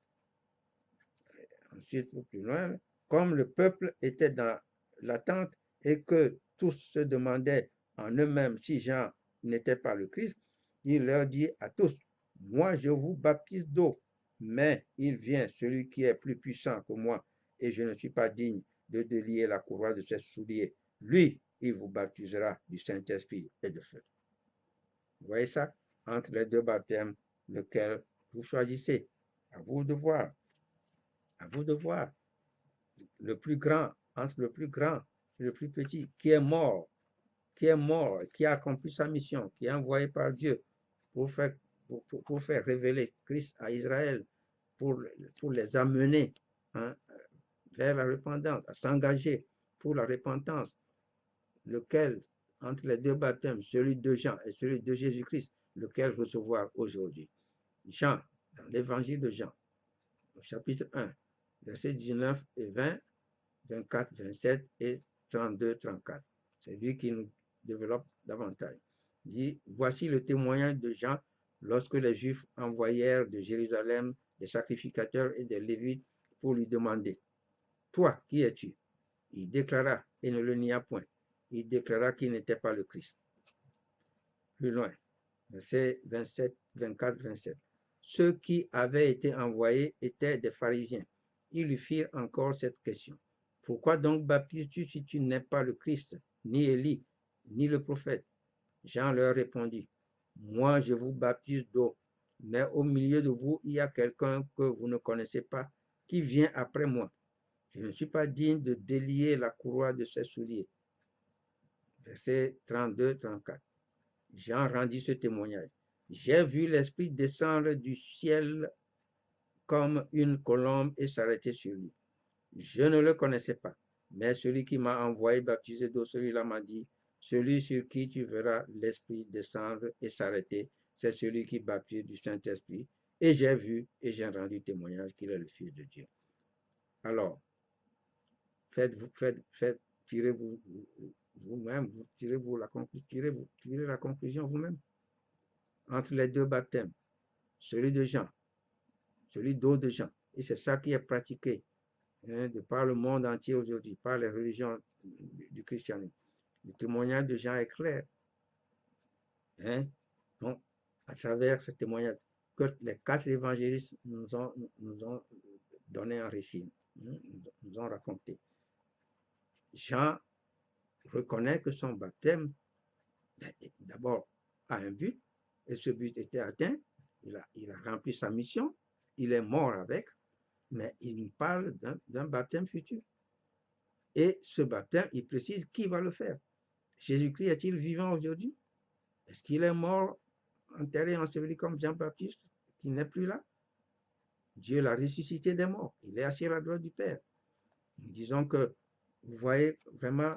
Ensuite, plus loin, comme le peuple était dans l'attente et que tous se demandaient en eux-mêmes si Jean n'était pas le Christ, il leur dit à tous, moi je vous baptise d'eau, mais il vient celui qui est plus puissant que moi, et je ne suis pas digne de délier la courroie de ses souliers. Lui, il vous baptisera du Saint-Esprit et de feu. Vous voyez ça? Entre les deux baptêmes, lequel vous choisissez. À vous de voir. À vous de voir. Le plus grand, entre le plus grand et le plus petit, qui est mort, qui a accompli sa mission, qui est envoyé par Dieu pour faire révéler Christ à Israël, pour les amener vers la repentance, à s'engager pour la repentance, lequel, entre les deux baptêmes, celui de Jean et celui de Jésus-Christ, lequel recevoir aujourd'hui. Jean, dans l'évangile de Jean, au chapitre 1, versets 19 et 20, 24, 27 et 32, 34. C'est lui qui nous développe davantage. Il dit, voici le témoignage de Jean lorsque les Juifs envoyèrent de Jérusalem des sacrificateurs et des Lévites pour lui demander, toi, qui es-tu? Il déclara, et ne le nia point, il déclara qu'il n'était pas le Christ. Plus loin, versets 27, 24, 27. Ceux qui avaient été envoyés étaient des pharisiens. Ils lui firent encore cette question. Pourquoi donc baptises-tu si tu n'es pas le Christ, ni Élie, ni le prophète? Jean leur répondit, moi je vous baptise d'eau, mais au milieu de vous, il y a quelqu'un que vous ne connaissez pas, qui vient après moi. Je ne suis pas digne de délier la courroie de ses souliers. Versets 32, 34. Jean rendit ce témoignage. J'ai vu l'Esprit descendre du ciel comme une colombe et s'arrêter sur lui. Je ne le connaissais pas, mais celui qui m'a envoyé baptiser d'eau, celui-là m'a dit, celui sur qui tu verras l'Esprit descendre et s'arrêter, c'est celui qui baptise du Saint-Esprit. Et j'ai vu et j'ai rendu témoignage qu'il est le Fils de Dieu. Alors, tirez vous-même, tirez la conclusion vous-même entre les deux baptêmes, celui de Jean, celui d'eau de Jean. Et c'est ça qui est pratiqué de par le monde entier aujourd'hui, par les religions du christianisme. Le témoignage de Jean est clair. Donc, à travers ce témoignage que les 4 évangélistes nous ont donné un récit, nous ont raconté. Jean reconnaît que son baptême, d'abord, a un but, et ce but était atteint. Il a rempli sa mission, il est mort avec, mais il nous parle d'un baptême futur. Et ce baptême, il précise qui va le faire. Jésus-Christ est-il vivant aujourd'hui? Est-ce qu'il est mort, enterré, enseveli comme Jean-Baptiste, qui n'est plus là? Dieu l'a ressuscité des morts. Il est assis à la droite du Père. Disons que vous voyez vraiment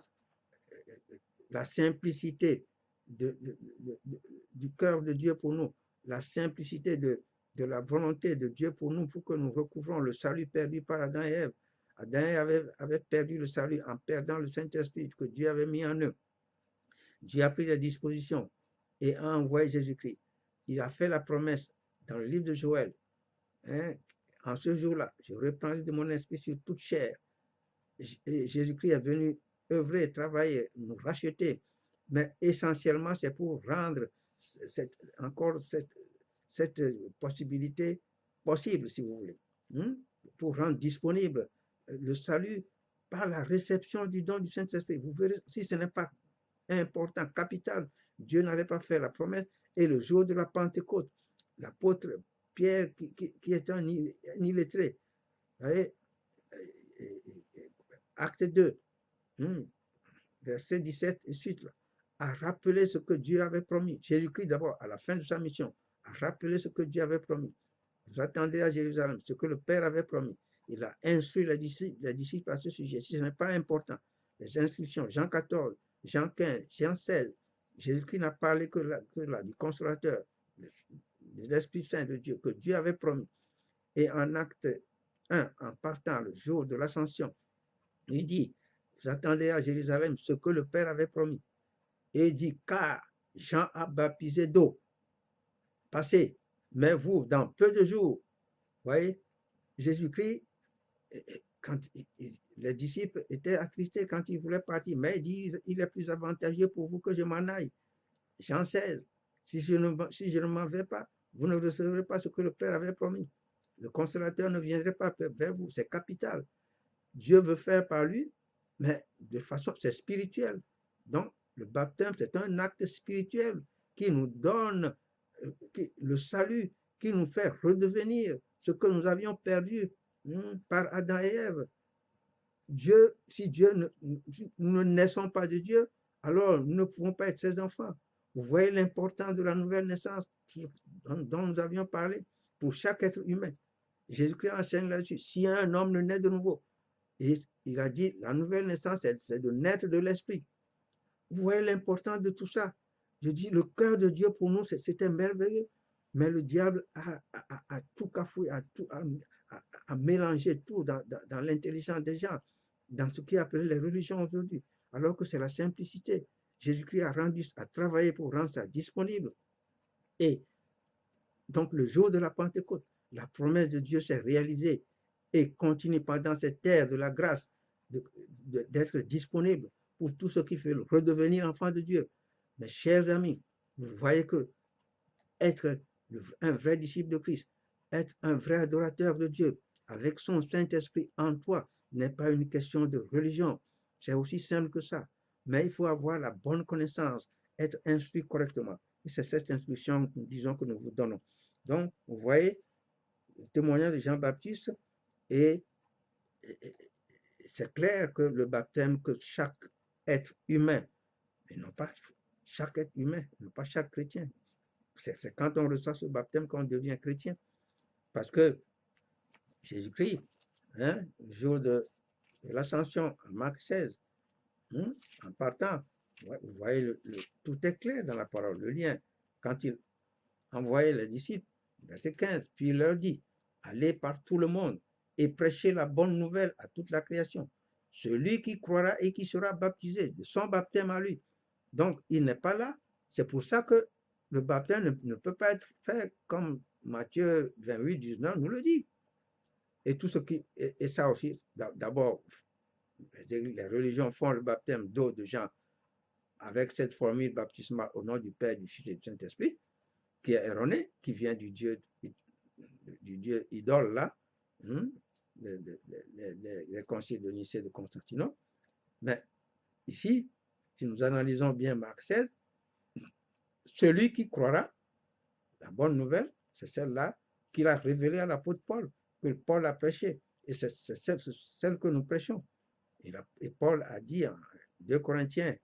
la simplicité du cœur de Dieu pour nous, la simplicité de la volonté de Dieu pour nous, pour que nous recouvrons le salut perdu par Adam et Ève. Adam et Ève avaient perdu le salut en perdant le Saint-Esprit que Dieu avait mis en eux. Dieu a pris les dispositions et a envoyé Jésus-Christ. Il a fait la promesse dans le livre de Joël. En ce jour-là, je reprendrai de mon esprit sur toute chair. Jésus-Christ est venu œuvrer, travailler, nous racheter. Mais essentiellement, c'est pour rendre cette possibilité possible, si vous voulez. Pour rendre disponible le salut par la réception du don du Saint-Esprit. Vous verrez, si ce n'est pas important, capital, Dieu n'allait pas faire la promesse. Et le jour de la Pentecôte, l'apôtre Pierre, qui est un illettré, voyez, acte 2, verset 17 et suite, là, a rappelé ce que Dieu avait promis. Jésus-Christ, d'abord, à la fin de sa mission, a rappelé ce que Dieu avait promis. Vous attendez à Jérusalem, ce que le Père avait promis. Il a instruit les disciples à ce sujet. Si ce n'est pas important, les instructions, Jean 14, Jean 15, Jean 16, Jésus-Christ n'a parlé que là, du consolateur, de l'Esprit Saint de Dieu, que Dieu avait promis. Et en acte 1, en partant le jour de l'ascension, il dit, vous attendez à Jérusalem ce que le Père avait promis. Et il dit, car Jean a baptisé d'eau. Passé. Mais vous, dans peu de jours, voyez, Jésus-Christ, quand les disciples étaient attristés quand ils voulaient partir, mais ils disent, il est plus avantageux pour vous que je m'en aille. Jean 16, si je ne m'en vais pas, vous ne recevrez pas ce que le Père avait promis. Le consolateur ne viendrait pas vers vous, c'est capital. Dieu veut faire par lui, mais de façon, c'est spirituel. Donc, le baptême, c'est un acte spirituel qui nous donne le salut, qui nous fait redevenir ce que nous avions perdu par Adam et Ève. Dieu, si nous ne naissons pas de Dieu, alors nous ne pouvons pas être ses enfants. Vous voyez l'importance de la nouvelle naissance dont nous avions parlé pour chaque être humain. Jésus-Christ enseigne là-dessus. Si un homme ne naît de nouveau, et il a dit, la nouvelle naissance, c'est de naître de l'esprit. Vous voyez l'importance de tout ça. Je dis, le cœur de Dieu pour nous, c'était merveilleux. Mais le diable a tout cafouillé, a mélangé tout dans l'intelligence des gens, dans ce qui est appelé les religions aujourd'hui. Alors que c'est la simplicité. Jésus-Christ a travaillé pour rendre ça disponible. Et donc, le jour de la Pentecôte, la promesse de Dieu s'est réalisée et continue pendant cette ère de la grâce. d'être disponible pour tout ce qui fait redevenir enfant de Dieu. Mes chers amis, vous voyez que être un vrai disciple de Christ, être un vrai adorateur de Dieu, avec son Saint-Esprit en toi, n'est pas une question de religion. C'est aussi simple que ça. Mais il faut avoir la bonne connaissance, être instruit correctement. Et c'est cette instruction, disons, que nous vous donnons. Donc, vous voyez, le témoignage de Jean-Baptiste, et c'est clair que le baptême que chaque être humain, mais non pas chaque être humain, non pas chaque chrétien, c'est quand on reçoit ce baptême qu'on devient chrétien. Parce que Jésus-Christ, hein, le jour de l'ascension, en Marc 16, hein, en partant, vous voyez, tout est clair dans la parole, le lien. Quand il envoyait les disciples, verset 15, puis il leur dit, allez par tout le monde et prêchez la bonne nouvelle à toute la création. Celui qui croira et qui sera baptisé de son baptême à lui. Donc, il n'est pas là. C'est pour ça que le baptême ne peut pas être fait comme Matthieu 28, 19 nous le dit. Et tout ce qui, et ça aussi, d'abord, les religions font le baptême d'eau de Jean avec cette formule baptismale au nom du Père, du Fils et du Saint-Esprit, qui est erronée, qui vient du Dieu idole là, les conciles de Nicée de Constantinople. Mais ici, si nous analysons bien Marc 16, celui qui croira, la bonne nouvelle, c'est celle-là qu'il a révélée à l'apôtre Paul, que Paul a prêché. Et c'est celle que nous prêchons. Et Paul a dit en 2 Corinthiens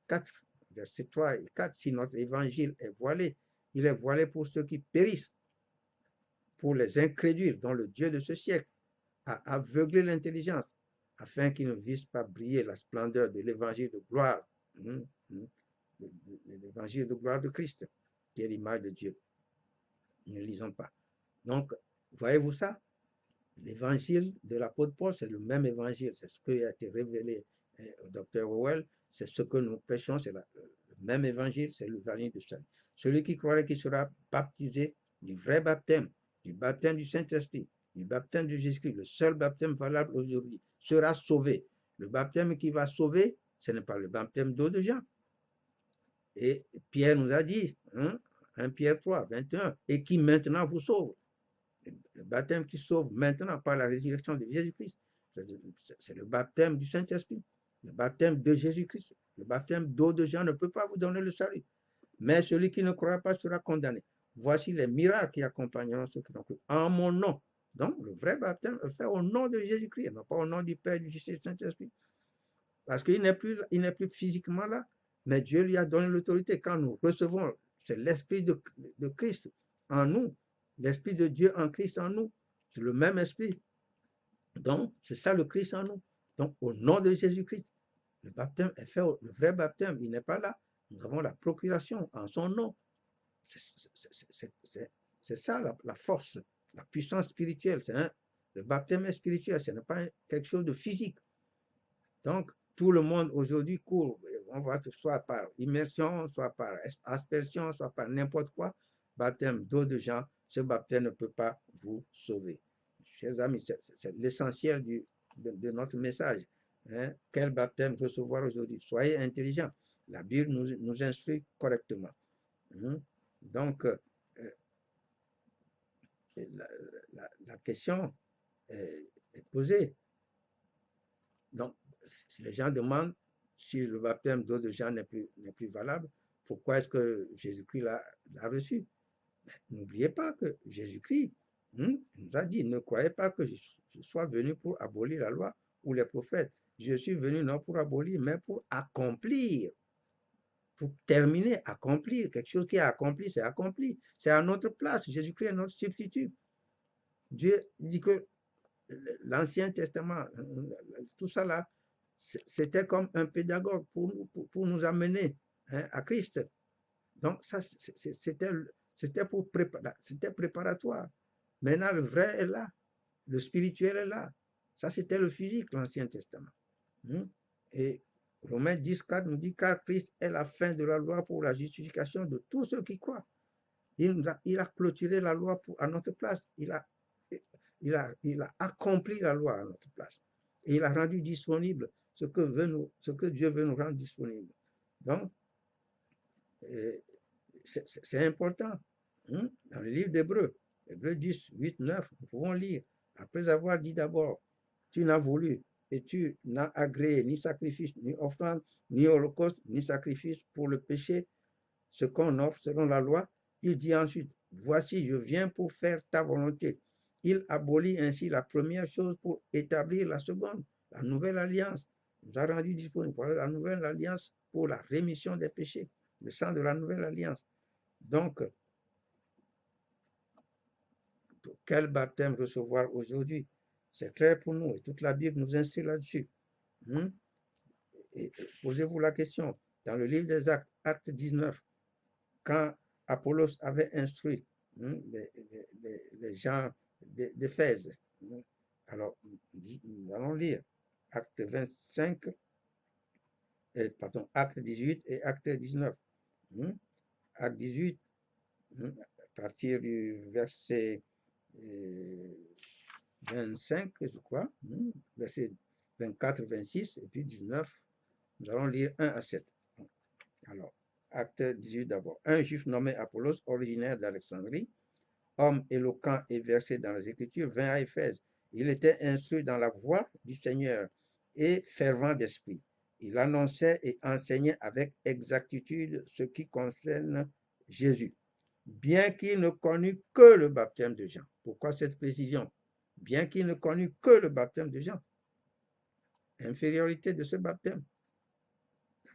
4, versets 3 et 4, si notre évangile est voilé, il est voilé pour ceux qui périssent, pour les incrédules dont le Dieu de ce siècle a aveuglé l'intelligence, afin qu'ils ne vissent pas briller la splendeur de l'évangile de gloire, l'évangile de gloire de Christ, qui est l'image de Dieu. Ne lisons pas. Donc, voyez-vous ça? L'évangile de l'apôtre Paul, c'est le même évangile, c'est ce qui a été révélé au docteur Howell, c'est ce que nous prêchons, c'est le même évangile, c'est l'évangile de salut. Celui qui croira qu'il sera baptisé du vrai baptême, du baptême du Saint-Esprit, du baptême de Jésus-Christ, le seul baptême valable aujourd'hui, sera sauvé. Le baptême qui va sauver, ce n'est pas le baptême d'eau de Jean. Et Pierre nous a dit, 1 Pierre 3, 21, et qui maintenant vous sauve. Le baptême qui sauve maintenant par la résurrection de Jésus-Christ, c'est le baptême du Saint-Esprit, le baptême de Jésus-Christ. Le baptême d'eau de Jean ne peut pas vous donner le salut. Mais celui qui ne croira pas sera condamné. Voici les miracles qui accompagneront ceux qui n'ont cru en mon nom. Donc, le vrai baptême est fait au nom de Jésus-Christ, non pas au nom du Père, du Fils et du Saint-Esprit. Parce qu'il n'est plus physiquement là, mais Dieu lui a donné l'autorité. Quand nous recevons, c'est l'Esprit de Christ en nous, l'Esprit de Dieu en Christ en nous. C'est le même Esprit. Donc, c'est ça le Christ en nous. Donc, au nom de Jésus-Christ, le baptême est fait, le vrai baptême, il n'est pas là. Nous avons la procuration en son nom. C'est ça la force, la puissance spirituelle. Le baptême est spirituel, ce n'est pas quelque chose de physique. Donc, tout le monde aujourd'hui court, on va soit par immersion, soit par aspersion, soit par n'importe quoi, baptême d'eau de Jean, ce baptême ne peut pas vous sauver. Chers amis, c'est l'essentiel de notre message. Quel baptême recevoir aujourd'hui? Soyez intelligents. La Bible nous instruit correctement. Donc, la question est posée. Donc, si les gens demandent si le baptême d'eau de Jean n'est plus valable, pourquoi est-ce que Jésus-Christ l'a reçu? N'oubliez pas que Jésus-Christ nous a dit, ne croyez pas que je sois venu pour abolir la loi ou les prophètes. Je suis venu non pour abolir, mais pour accomplir. Pour terminer, accomplir. Quelque chose qui est accompli, c'est accompli. C'est à notre place. Jésus-Christ est notre substitut. Dieu dit que l'Ancien Testament, tout ça là, c'était comme un pédagogue pour nous amener à Christ. Donc ça, c'était préparatoire. Maintenant, le vrai est là. Le spirituel est là. Ça, c'était le physique, l'Ancien Testament. Et Romains 10, 4 nous dit, car Christ est la fin de la loi pour la justification de tous ceux qui croient. Il a clôturé la loi à notre place. Il a accompli la loi à notre place. Et il a rendu disponible ce que Dieu veut nous rendre disponible. Donc, c'est important. Dans le livre d'Hébreux, Hébreux 10, 8, 9, nous pouvons lire. Après avoir dit d'abord, tu n'as voulu et tu n'as agréé ni sacrifice, ni offrande, ni holocauste, ni sacrifice pour le péché, ce qu'on offre selon la loi, il dit ensuite, voici, je viens pour faire ta volonté. Il abolit ainsi la première chose pour établir la seconde, la nouvelle alliance. Il nous a rendu disponible pour la nouvelle alliance pour la rémission des péchés, le sang de la nouvelle alliance. Donc, quel baptême recevoir aujourd'hui? C'est clair pour nous et toute la Bible nous instruit là-dessus. Posez-vous la question. Dans le livre des Actes, Acte 19, quand Apollos avait instruit les gens d'Éphèse, alors nous allons lire Acte 25, Acte 18 et Acte 19. Acte 18, à partir du verset 25, je crois, verset 24, 26, et puis 19, nous allons lire 1 à 7. Alors, Acte 18 d'abord. Un juif nommé Apollos, originaire d'Alexandrie, homme éloquent et versé dans les Écritures, vint à Éphèse. Il était instruit dans la voie du Seigneur et fervent d'esprit. Il annonçait et enseignait avec exactitude ce qui concerne Jésus, bien qu'il ne connût que le baptême de Jean. Pourquoi cette précision? Bien qu'il ne connût que le baptême de Jean. Infériorité de ce baptême.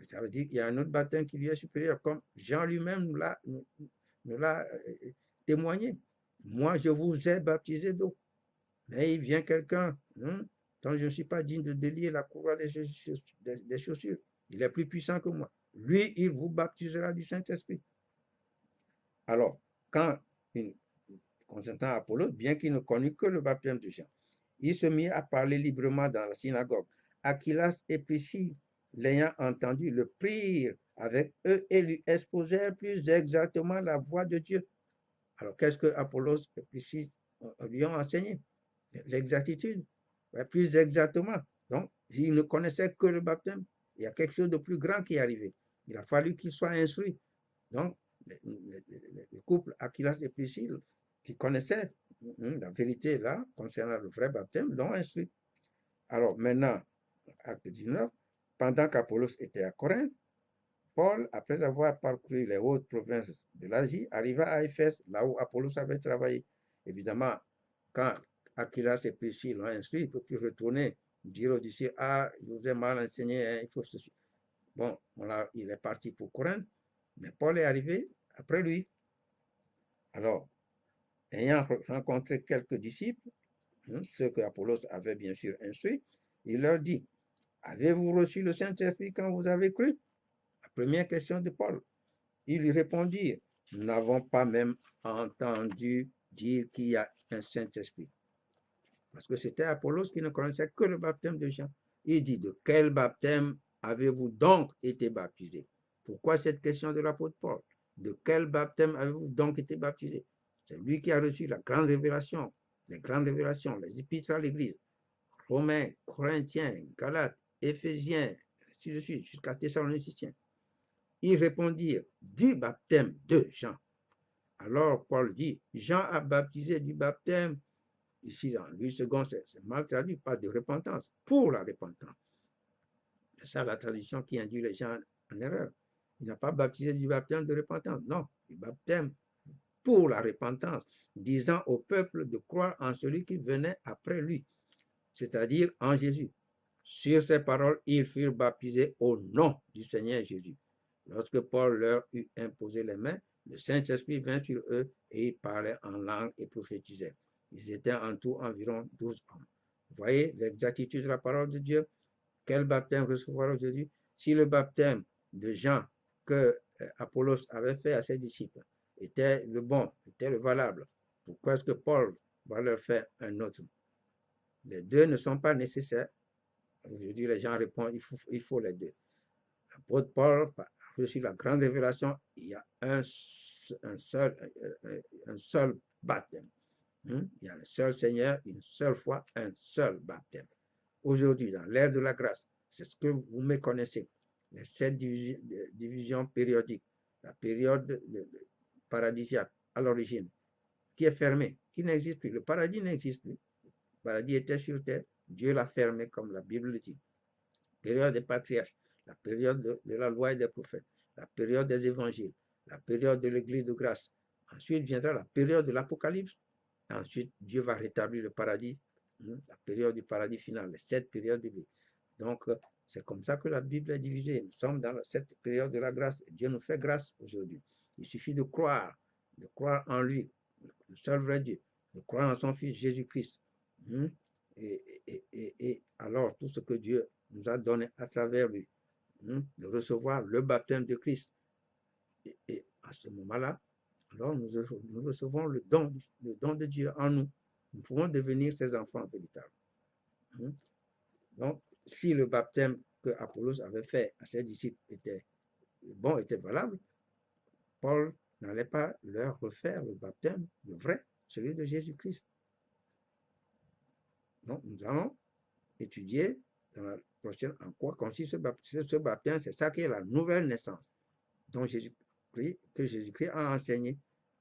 Ça veut dire qu'il y a un autre baptême qui lui est supérieur, comme Jean lui-même nous l'a témoigné. Moi, je vous ai baptisé d'eau. Mais il vient quelqu'un dont je ne suis pas digne de délier la courroie des chaussures. Il est plus puissant que moi. Lui, il vous baptisera du Saint-Esprit. Alors, quand, consentant à Apollos, bien qu'il ne connût que le baptême de Jean, il se mit à parler librement dans la synagogue. Aquilas et Priscille, l'ayant entendu, le prirent avec eux et lui exposèrent plus exactement la voie de Dieu. Alors, qu'est-ce que Apollos et Priscille lui ont enseigné? L'exactitude, plus exactement. Donc, il ne connaissait que le baptême. Il y a quelque chose de plus grand qui est arrivé. Il a fallu qu'il soit instruit. Donc, le couple Aquilas et Priscille, qui connaissaient la vérité là, concernant le vrai baptême, l'ont instruit. Alors, maintenant, acte 19, pendant qu'Apollos était à Corinthe, Paul, après avoir parcouru les hautes provinces de l'Asie, arriva à Éphèse, là où Apollos avait travaillé. Évidemment, quand Aquilas et Priscille l'ont instruit, il ne peut plus retourner, dire aux disciples, ah, je vous ai mal enseigné, hein, il faut ceci. Bon, il est parti pour Corinthe, mais Paul est arrivé après lui. Alors, ayant rencontré quelques disciples, ceux que Apollos avait bien sûr instruits, il leur dit, avez-vous reçu le Saint-Esprit quand vous avez cru? La première question de Paul. Ils lui répondirent, nous n'avons pas même entendu dire qu'il y a un Saint-Esprit. Parce que c'était Apollos qui ne connaissait que le baptême de Jean. Il dit, de quel baptême avez-vous donc été baptisé? Pourquoi cette question de l'apôtre Paul? De quel baptême avez-vous donc été baptisé? C'est lui qui a reçu la grande révélation, les grandes révélations, les épîtres à l'Église. Romains, Corinthiens, Galates, Éphésiens, ainsi de suite, jusqu'à Thessaloniciens. Ils répondirent, du baptême de Jean. Alors Paul dit, Jean a baptisé du baptême, ici dans lui second, c'est mal traduit, pas de repentance, pour la repentance. C'est ça la tradition qui induit les gens en erreur. Il n'a pas baptisé du baptême de repentance, non, du baptême pour la repentance, disant au peuple de croire en celui qui venait après lui, c'est-à-dire en Jésus. Sur ces paroles, ils furent baptisés au nom du Seigneur Jésus. Lorsque Paul leur eut imposé les mains, le Saint-Esprit vint sur eux et ils parlaient en langue et prophétisaient. Ils étaient en tout environ 12 hommes. Vous voyez l'exactitude de la parole de Dieu? Quel baptême recevoir aujourd'hui? Si le baptême de Jean que Apollos avait fait à ses disciples était le bon, était le valable, pourquoi est-ce que Paul va leur faire un autre? Les deux ne sont pas nécessaires. Aujourd'hui, les gens répondent, il faut les deux. L'apôtre Paul a reçu la grande révélation, il y a un seul baptême. Il y a un seul Seigneur, une seule foi, un seul baptême. aujourd'hui, dans l'ère de la grâce, c'est ce que vous me connaissez, les 7 divisions périodiques, la période paradisiaque à l'origine, qui est fermée, qui n'existe plus. Le paradis n'existe plus. Le paradis était sur terre, Dieu l'a fermé comme la Bible le dit. Période des patriarches, la période de la loi et des prophètes, la période des évangiles, la période de l'église de grâce. Ensuite viendra la période de l'Apocalypse. Ensuite, Dieu va rétablir le paradis, la période du paradis final, les 7 périodes bibliques. Donc, c'est comme ça que la Bible est divisée. Nous sommes dans cette période de la grâce. Dieu nous fait grâce aujourd'hui. Il suffit de croire en lui, le seul vrai Dieu, de croire en son Fils Jésus-Christ. Et alors, tout ce que Dieu nous a donné à travers lui, de recevoir le baptême de Christ. Et à ce moment-là, alors nous recevons le don de Dieu en nous. Nous pouvons devenir ses enfants véritables. Donc, si le baptême que Apollos avait fait à ses disciples était valable, Paul n'allait pas leur refaire le baptême, le vrai, celui de Jésus-Christ. Donc, nous allons étudier dans la prochaine en quoi consiste ce baptême. C'est ça qui est la nouvelle naissance dont Jésus-Christ a enseigné.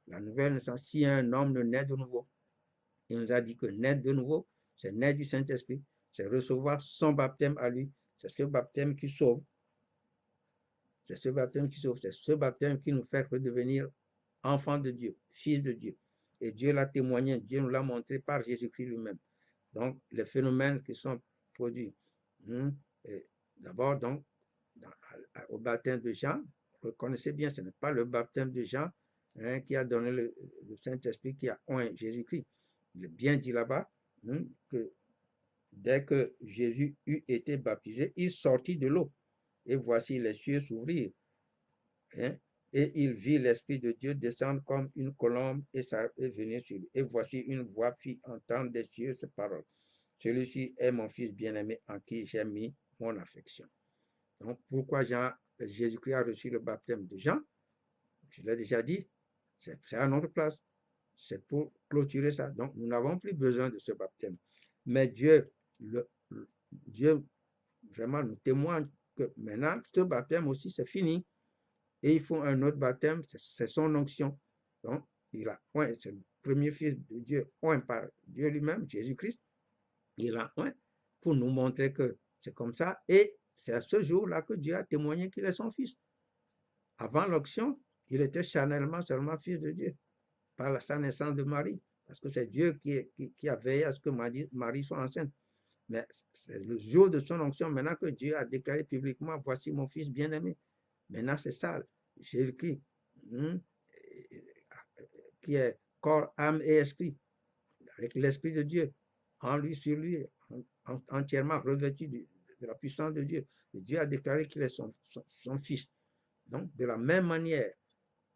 La nouvelle naissance, si un homme ne naît de nouveau, il nous a dit que naître de nouveau, c'est naître du Saint-Esprit, c'est recevoir son baptême à lui, c'est ce baptême qui sauve. C'est ce baptême qui sauve, c'est ce baptême qui nous fait redevenir enfants de Dieu, fils de Dieu. Et Dieu l'a témoigné, Dieu nous l'a montré par Jésus-Christ lui-même. Donc, les phénomènes qui sont produits. D'abord, donc, au baptême de Jean, reconnaissez bien, ce n'est pas le baptême de Jean qui a donné le Saint-Esprit, qui a oint Jésus-Christ. Il est bien dit là-bas que dès que Jésus eut été baptisé, il sortit de l'eau. Et voici les cieux s'ouvrir. Et il vit l'Esprit de Dieu descendre comme une colombe et venir sur lui. Et voici une voix fit entendre des cieux ces paroles. Celui-ci est mon Fils bien-aimé en qui j'ai mis mon affection. Donc, pourquoi Jésus-Christ a reçu le baptême de Jean? Je l'ai déjà dit, c'est à notre place. C'est pour clôturer ça. Donc, nous n'avons plus besoin de ce baptême. Mais Dieu vraiment nous témoigne que maintenant, ce baptême aussi, c'est fini. Et il faut un autre baptême, c'est son onction. Donc, c'est le premier Fils de Dieu, oint par Dieu lui-même, Jésus-Christ. Il a oint pour nous montrer que c'est comme ça. Et c'est à ce jour-là que Dieu a témoigné qu'il est son Fils. Avant l'onction, il était charnellement seulement Fils de Dieu, par sa naissance de Marie. Parce que c'est Dieu qui a veillé à ce que Marie soit enceinte. Mais c'est le jour de son onction, maintenant que Dieu a déclaré publiquement, voici mon Fils bien-aimé. Maintenant, c'est ça, Jésus-Christ, qui est corps, âme et esprit, avec l'Esprit de Dieu, en lui, sur lui, entièrement revêtu de la puissance de Dieu. Et Dieu a déclaré qu'il est son Fils. Donc, de la même manière,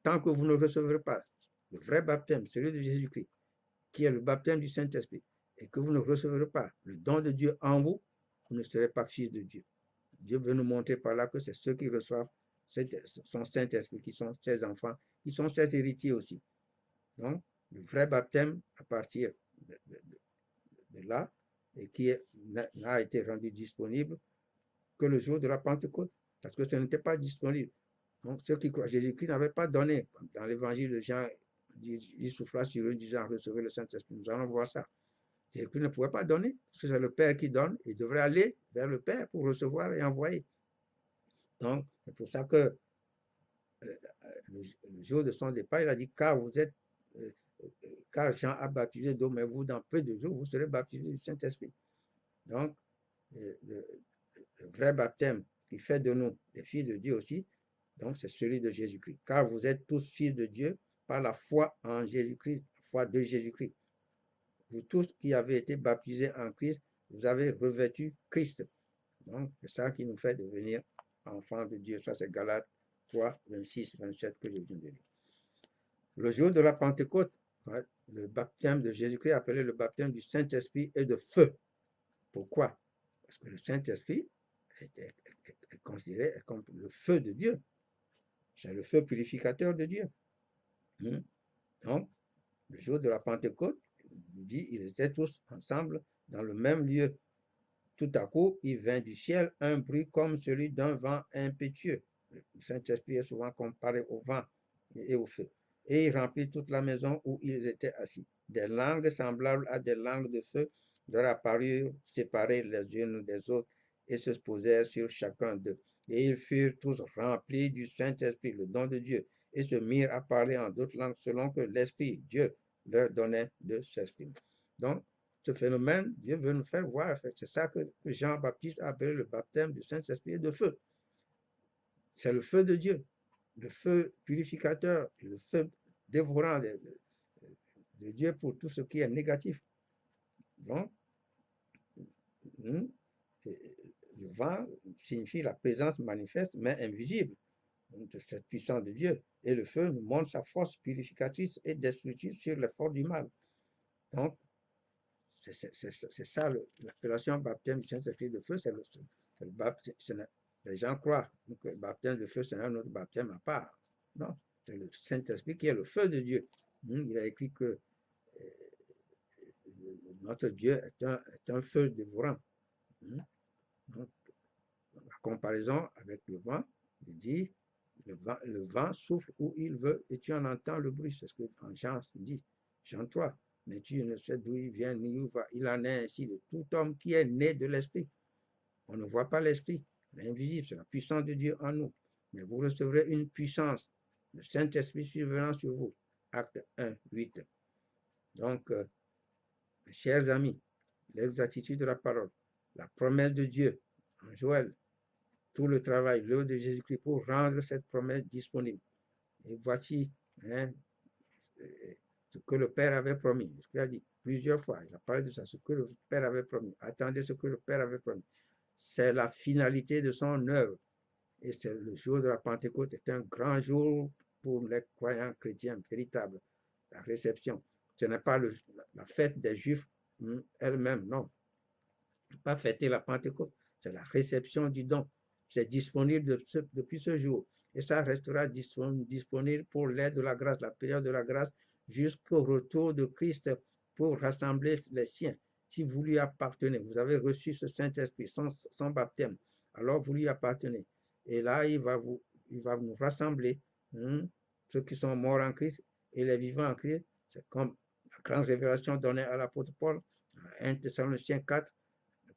tant que vous ne recevrez pas le vrai baptême, celui de Jésus-Christ, qui est le baptême du Saint-Esprit, et que vous ne recevrez pas le don de Dieu en vous, vous ne serez pas fils de Dieu. Dieu veut nous montrer par là que c'est ceux qui reçoivent son Saint-Esprit, qui sont ses enfants, qui sont ses héritiers aussi. Donc, le vrai baptême à partir de là, et qui n'a été rendu disponible que le jour de la Pentecôte, parce que ce n'était pas disponible. Donc, ceux qui croient, Jésus-Christ n'avait pas donné. Dans l'évangile de Jean, il souffla sur eux, disant, recevez le Saint-Esprit. Nous allons voir ça. Jésus-Christ ne pouvait pas donner, parce que c'est le Père qui donne. Il devrait aller vers le Père pour recevoir et envoyer. Donc, c'est pour ça que le jour de son départ, il a dit, car Jean a baptisé d'eau, mais vous, dans peu de jours, vous serez baptisés du Saint-Esprit. Donc, le vrai baptême qui fait de nous des fils de Dieu aussi, donc c'est celui de Jésus-Christ. Car vous êtes tous fils de Dieu par la foi en Jésus-Christ, la foi de Jésus-Christ. Vous tous qui avez été baptisés en Christ, vous avez revêtu Christ. Donc, c'est ça qui nous fait devenir enfants de Dieu. Ça, c'est Galates 3, 26, 27 que je viens de lire. Le jour de la Pentecôte, le baptême de Jésus-Christ appelé le baptême du Saint-Esprit et de feu. Pourquoi? Parce que le Saint-Esprit est considéré comme le feu de Dieu. C'est le feu purificateur de Dieu. Donc, le jour de la Pentecôte, il dit, ils étaient tous ensemble dans le même lieu. Tout à coup, il vint du ciel un bruit comme celui d'un vent impétueux. Le Saint-Esprit est souvent comparé au vent et au feu. Et il remplit toute la maison où ils étaient assis. Des langues semblables à des langues de feu leur apparurent séparées les unes des autres et se posèrent sur chacun d'eux. Et ils furent tous remplis du Saint-Esprit, le don de Dieu, et se mirent à parler en d'autres langues selon que l'Esprit, Dieu, leur donnait de s'exprimer. Donc, ce phénomène, Dieu veut nous faire voir. C'est ça que Jean-Baptiste a appelé le baptême du Saint-Esprit et de feu. C'est le feu de Dieu, le feu purificateur, le feu dévorant de Dieu pour tout ce qui est négatif. Donc, le vent signifie la présence manifeste mais invisible de cette puissance de Dieu. Et le feu nous montre sa force purificatrice et destructrice sur l'effort du mal. Donc, c'est ça l'appellation baptême du Saint-Esprit de feu. Les gens croient que le baptême de feu, c'est un autre baptême à part. Non, c'est le Saint-Esprit qui est le feu de Dieu. Il a écrit que notre Dieu est un feu dévorant. Donc, la comparaison avec le vent, il dit, le vent souffle où il veut et tu en entends le bruit. C'est ce que en Jean dit, Jean 3. Mais tu ne sais d'où il vient ni où va. Il en est ainsi de tout homme qui est né de l'Esprit. On ne voit pas l'Esprit, l'invisible, c'est la puissance de Dieu en nous. Mais vous recevrez une puissance, le Saint-Esprit survenant sur vous. Acte 1, 8. Donc, mes chers amis, l'exactitude de la parole, la promesse de Dieu en Joël, tout le travail, l'œuvre de Jésus-Christ pour rendre cette promesse disponible. Et voici ce que le Père avait promis. Ce qu'il a dit plusieurs fois. Il a parlé de ça, ce que le Père avait promis. Attendez ce que le Père avait promis. C'est la finalité de son œuvre. Et c'est le jour de la Pentecôte est un grand jour pour les croyants chrétiens véritables. La réception. Ce n'est pas la fête des Juifs elle-même, non. Pas fêter la Pentecôte. C'est la réception du don. C'est disponible depuis ce jour. Et ça restera disponible pour l'aide de la grâce, la période de la grâce, jusqu'au retour de Christ pour rassembler les siens. Si vous lui appartenez, vous avez reçu ce Saint-Esprit sans baptême, alors vous lui appartenez. Et là, il va nous rassembler, ceux qui sont morts en Christ et les vivants en Christ. C'est comme la grande révélation donnée à l'apôtre Paul, 1 Thessaloniciens 4,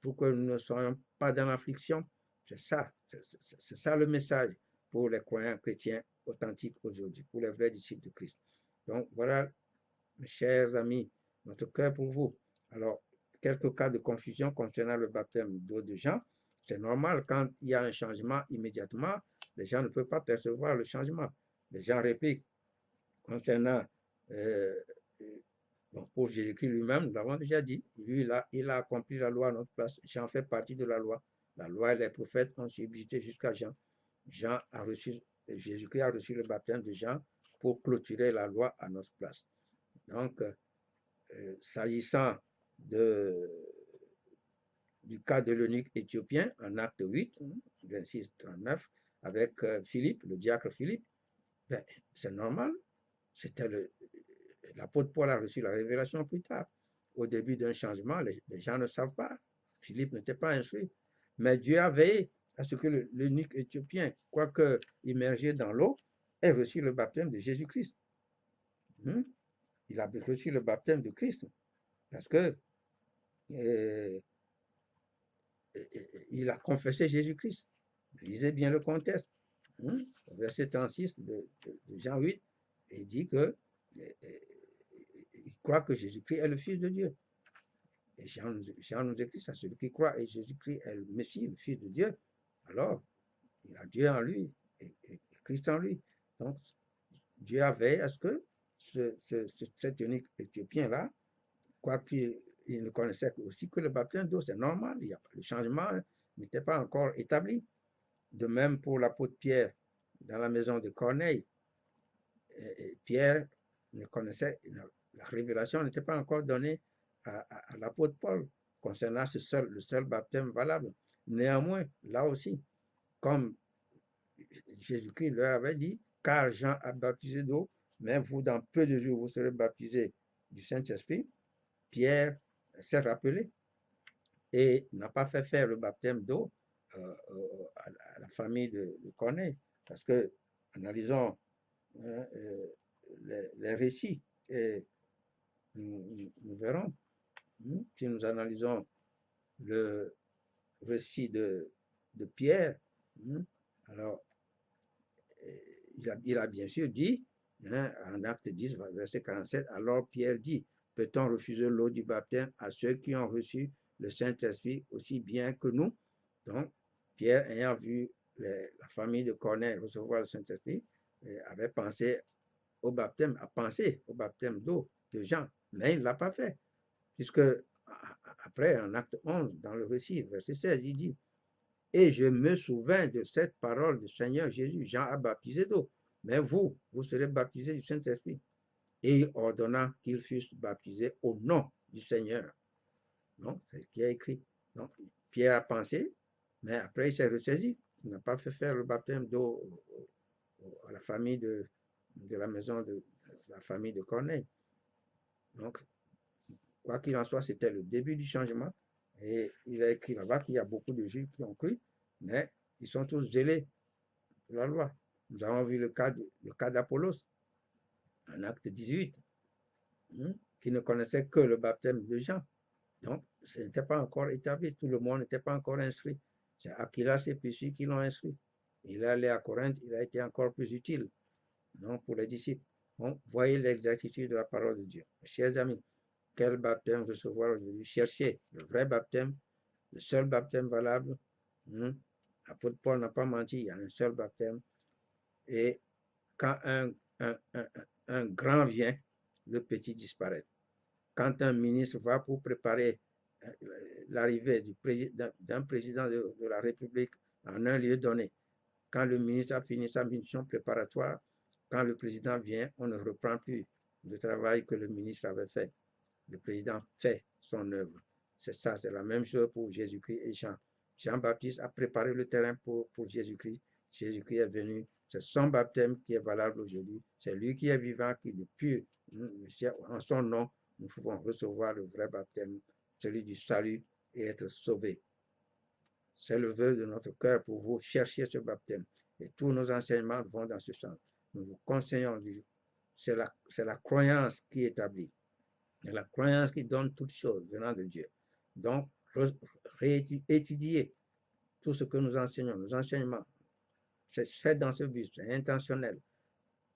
pour que nous ne soyons pas dans l'affliction. C'est ça le message pour les croyants chrétiens authentiques aujourd'hui, pour les vrais disciples de Christ. Donc voilà, mes chers amis, notre cœur pour vous. Alors, quelques cas de confusion concernant le baptême d'eau de Jean. C'est normal, quand il y a un changement immédiatement, les gens ne peuvent pas percevoir le changement. Les gens répliquent concernant bon, pour Jésus-Christ lui-même, nous l'avons déjà dit, lui, il a accompli la loi à notre place. Jean fait partie de la loi. La loi et les prophètes ont subsisté jusqu'à Jean. Jésus-Christ a reçu le baptême de Jean pour clôturer la loi à notre place. Donc, s'agissant du cas de l'eunuque éthiopien, en acte 8, 26-39, avec Philippe, le diacre Philippe, ben, c'est normal. C'était l'apôtre Paul a reçu la révélation plus tard. Au début d'un changement, les gens ne savent pas. Philippe n'était pas instruit. Mais Dieu a veillé à ce que l'eunuque éthiopien, quoique immergé dans l'eau, ait reçu le baptême de Jésus-Christ. Il a reçu le baptême de Christ. Parce que il a confessé Jésus-Christ. Lisez bien le contexte. Verset 36 de Jean 8, il dit que il croit que Jésus-Christ est le Fils de Dieu. Et Jean nous écrit ça, celui qui croit et Jésus-Christ est le Messie, le Fils de Dieu, alors il a Dieu en lui et Christ en lui. Donc Dieu a veillé à ce que cet unique Éthiopien-là, quoiqu'il ne connaissait aussi que le baptême d'eau, c'est normal, le changement n'était pas encore établi. De même pour l'apôtre Pierre, dans la maison de Corneille, Pierre ne connaissait, la révélation n'était pas encore donnée à l'apôtre Paul concernant le seul baptême valable. Néanmoins, là aussi, comme Jésus-Christ leur avait dit, car Jean a baptisé d'eau, mais vous, dans peu de jours, vous serez baptisés du Saint-Esprit, Pierre s'est rappelé et n'a pas fait faire le baptême d'eau à la famille de Corneille. Parce que, analysons hein, les récits, et nous verrons, si nous analysons le récit de Pierre, alors il a bien sûr dit, en Acte 10, verset 47, alors Pierre dit, peut-on refuser l'eau du baptême à ceux qui ont reçu le Saint-Esprit aussi bien que nous? Donc, Pierre, ayant vu la famille de Corneille recevoir le Saint-Esprit, avait pensé au baptême, a pensé au baptême d'eau de Jean, mais il ne l'a pas fait, puisque après, en Acte 11, dans le récit, verset 16, il dit, et je me souviens de cette parole du Seigneur Jésus. Jean a baptisé d'eau, mais vous serez baptisés du Saint-Esprit. Et il ordonna qu'ils fussent baptisés au nom du Seigneur. Donc, c'est ce qui est écrit. Donc, Pierre a pensé, mais après il s'est ressaisi. Il n'a pas fait faire le baptême d'eau à la famille de la maison de la famille de Corneille. Donc, quoi qu'il en soit, c'était le début du changement. Et il a écrit là-bas qu'il y a beaucoup de Juifs qui ont cru, mais ils sont tous zélés pour la loi. Nous avons vu le cas d'Apollos en Acte 18, qui ne connaissait que le baptême de Jean. Donc, ce n'était pas encore établi. Tout le monde n'était pas encore instruit. C'est Aquilas et Priscille qui l'ont instruit. Il est allé à Corinthe, il a été encore plus utile, donc, pour les disciples. Donc, voyez l'exactitude de la parole de Dieu. Chers amis, quel baptême recevoir aujourd'hui? Cherchez le vrai baptême, le seul baptême valable. L'apôtre Paul n'a pas menti, il y a un seul baptême. Et quand un grand vient, le petit disparaît. Quand un ministre va pour préparer l'arrivée d'un président de la République en un lieu donné, quand le ministre a fini sa mission préparatoire, quand le président vient, on ne reprend plus le travail que le ministre avait fait. Le président fait son œuvre. C'est ça, c'est la même chose pour Jésus-Christ et Jean. Jean-Baptiste a préparé le terrain pour Jésus-Christ. Jésus-Christ est venu. C'est son baptême qui est valable aujourd'hui. C'est lui qui est vivant, qui depuis, en son nom, nous pouvons recevoir le vrai baptême, celui du salut et être sauvés. C'est le vœu de notre cœur pour vous. Chercher ce baptême. Et tous nos enseignements vont dans ce sens. Nous vous conseillons, c'est la croyance qui établit. C'est la croyance qui donne toutes choses venant de Dieu. Donc, étudier tout ce que nous enseignons, nos enseignements, c'est fait dans ce but, c'est intentionnel.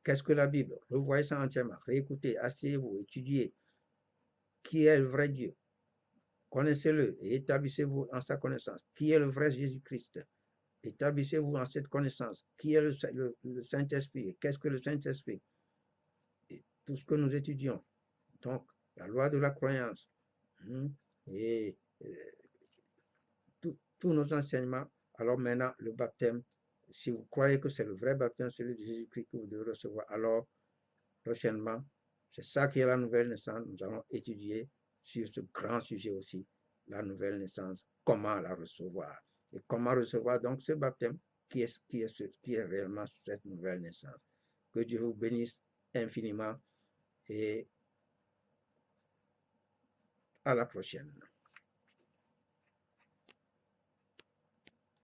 Qu'est-ce que la Bible? Revoyez ça entièrement, réécoutez, asseyez-vous, étudiez. Qui est le vrai Dieu? Connaissez-le et établissez-vous en sa connaissance. Qui est le vrai Jésus-Christ? Établissez-vous en cette connaissance. Qui est le Saint-Esprit? Qu'est-ce que le Saint-Esprit? Tout ce que nous étudions. Donc, la loi de la croyance. Et tous nos enseignements. Alors maintenant, le baptême, si vous croyez que c'est le vrai baptême, celui de Jésus-Christ que vous devez recevoir, alors prochainement, c'est ça qui est la nouvelle naissance. Nous allons étudier sur ce grand sujet aussi, la nouvelle naissance, comment la recevoir. Et comment recevoir donc ce baptême qui est réellement cette nouvelle naissance. Que Dieu vous bénisse infiniment et à la prochaine.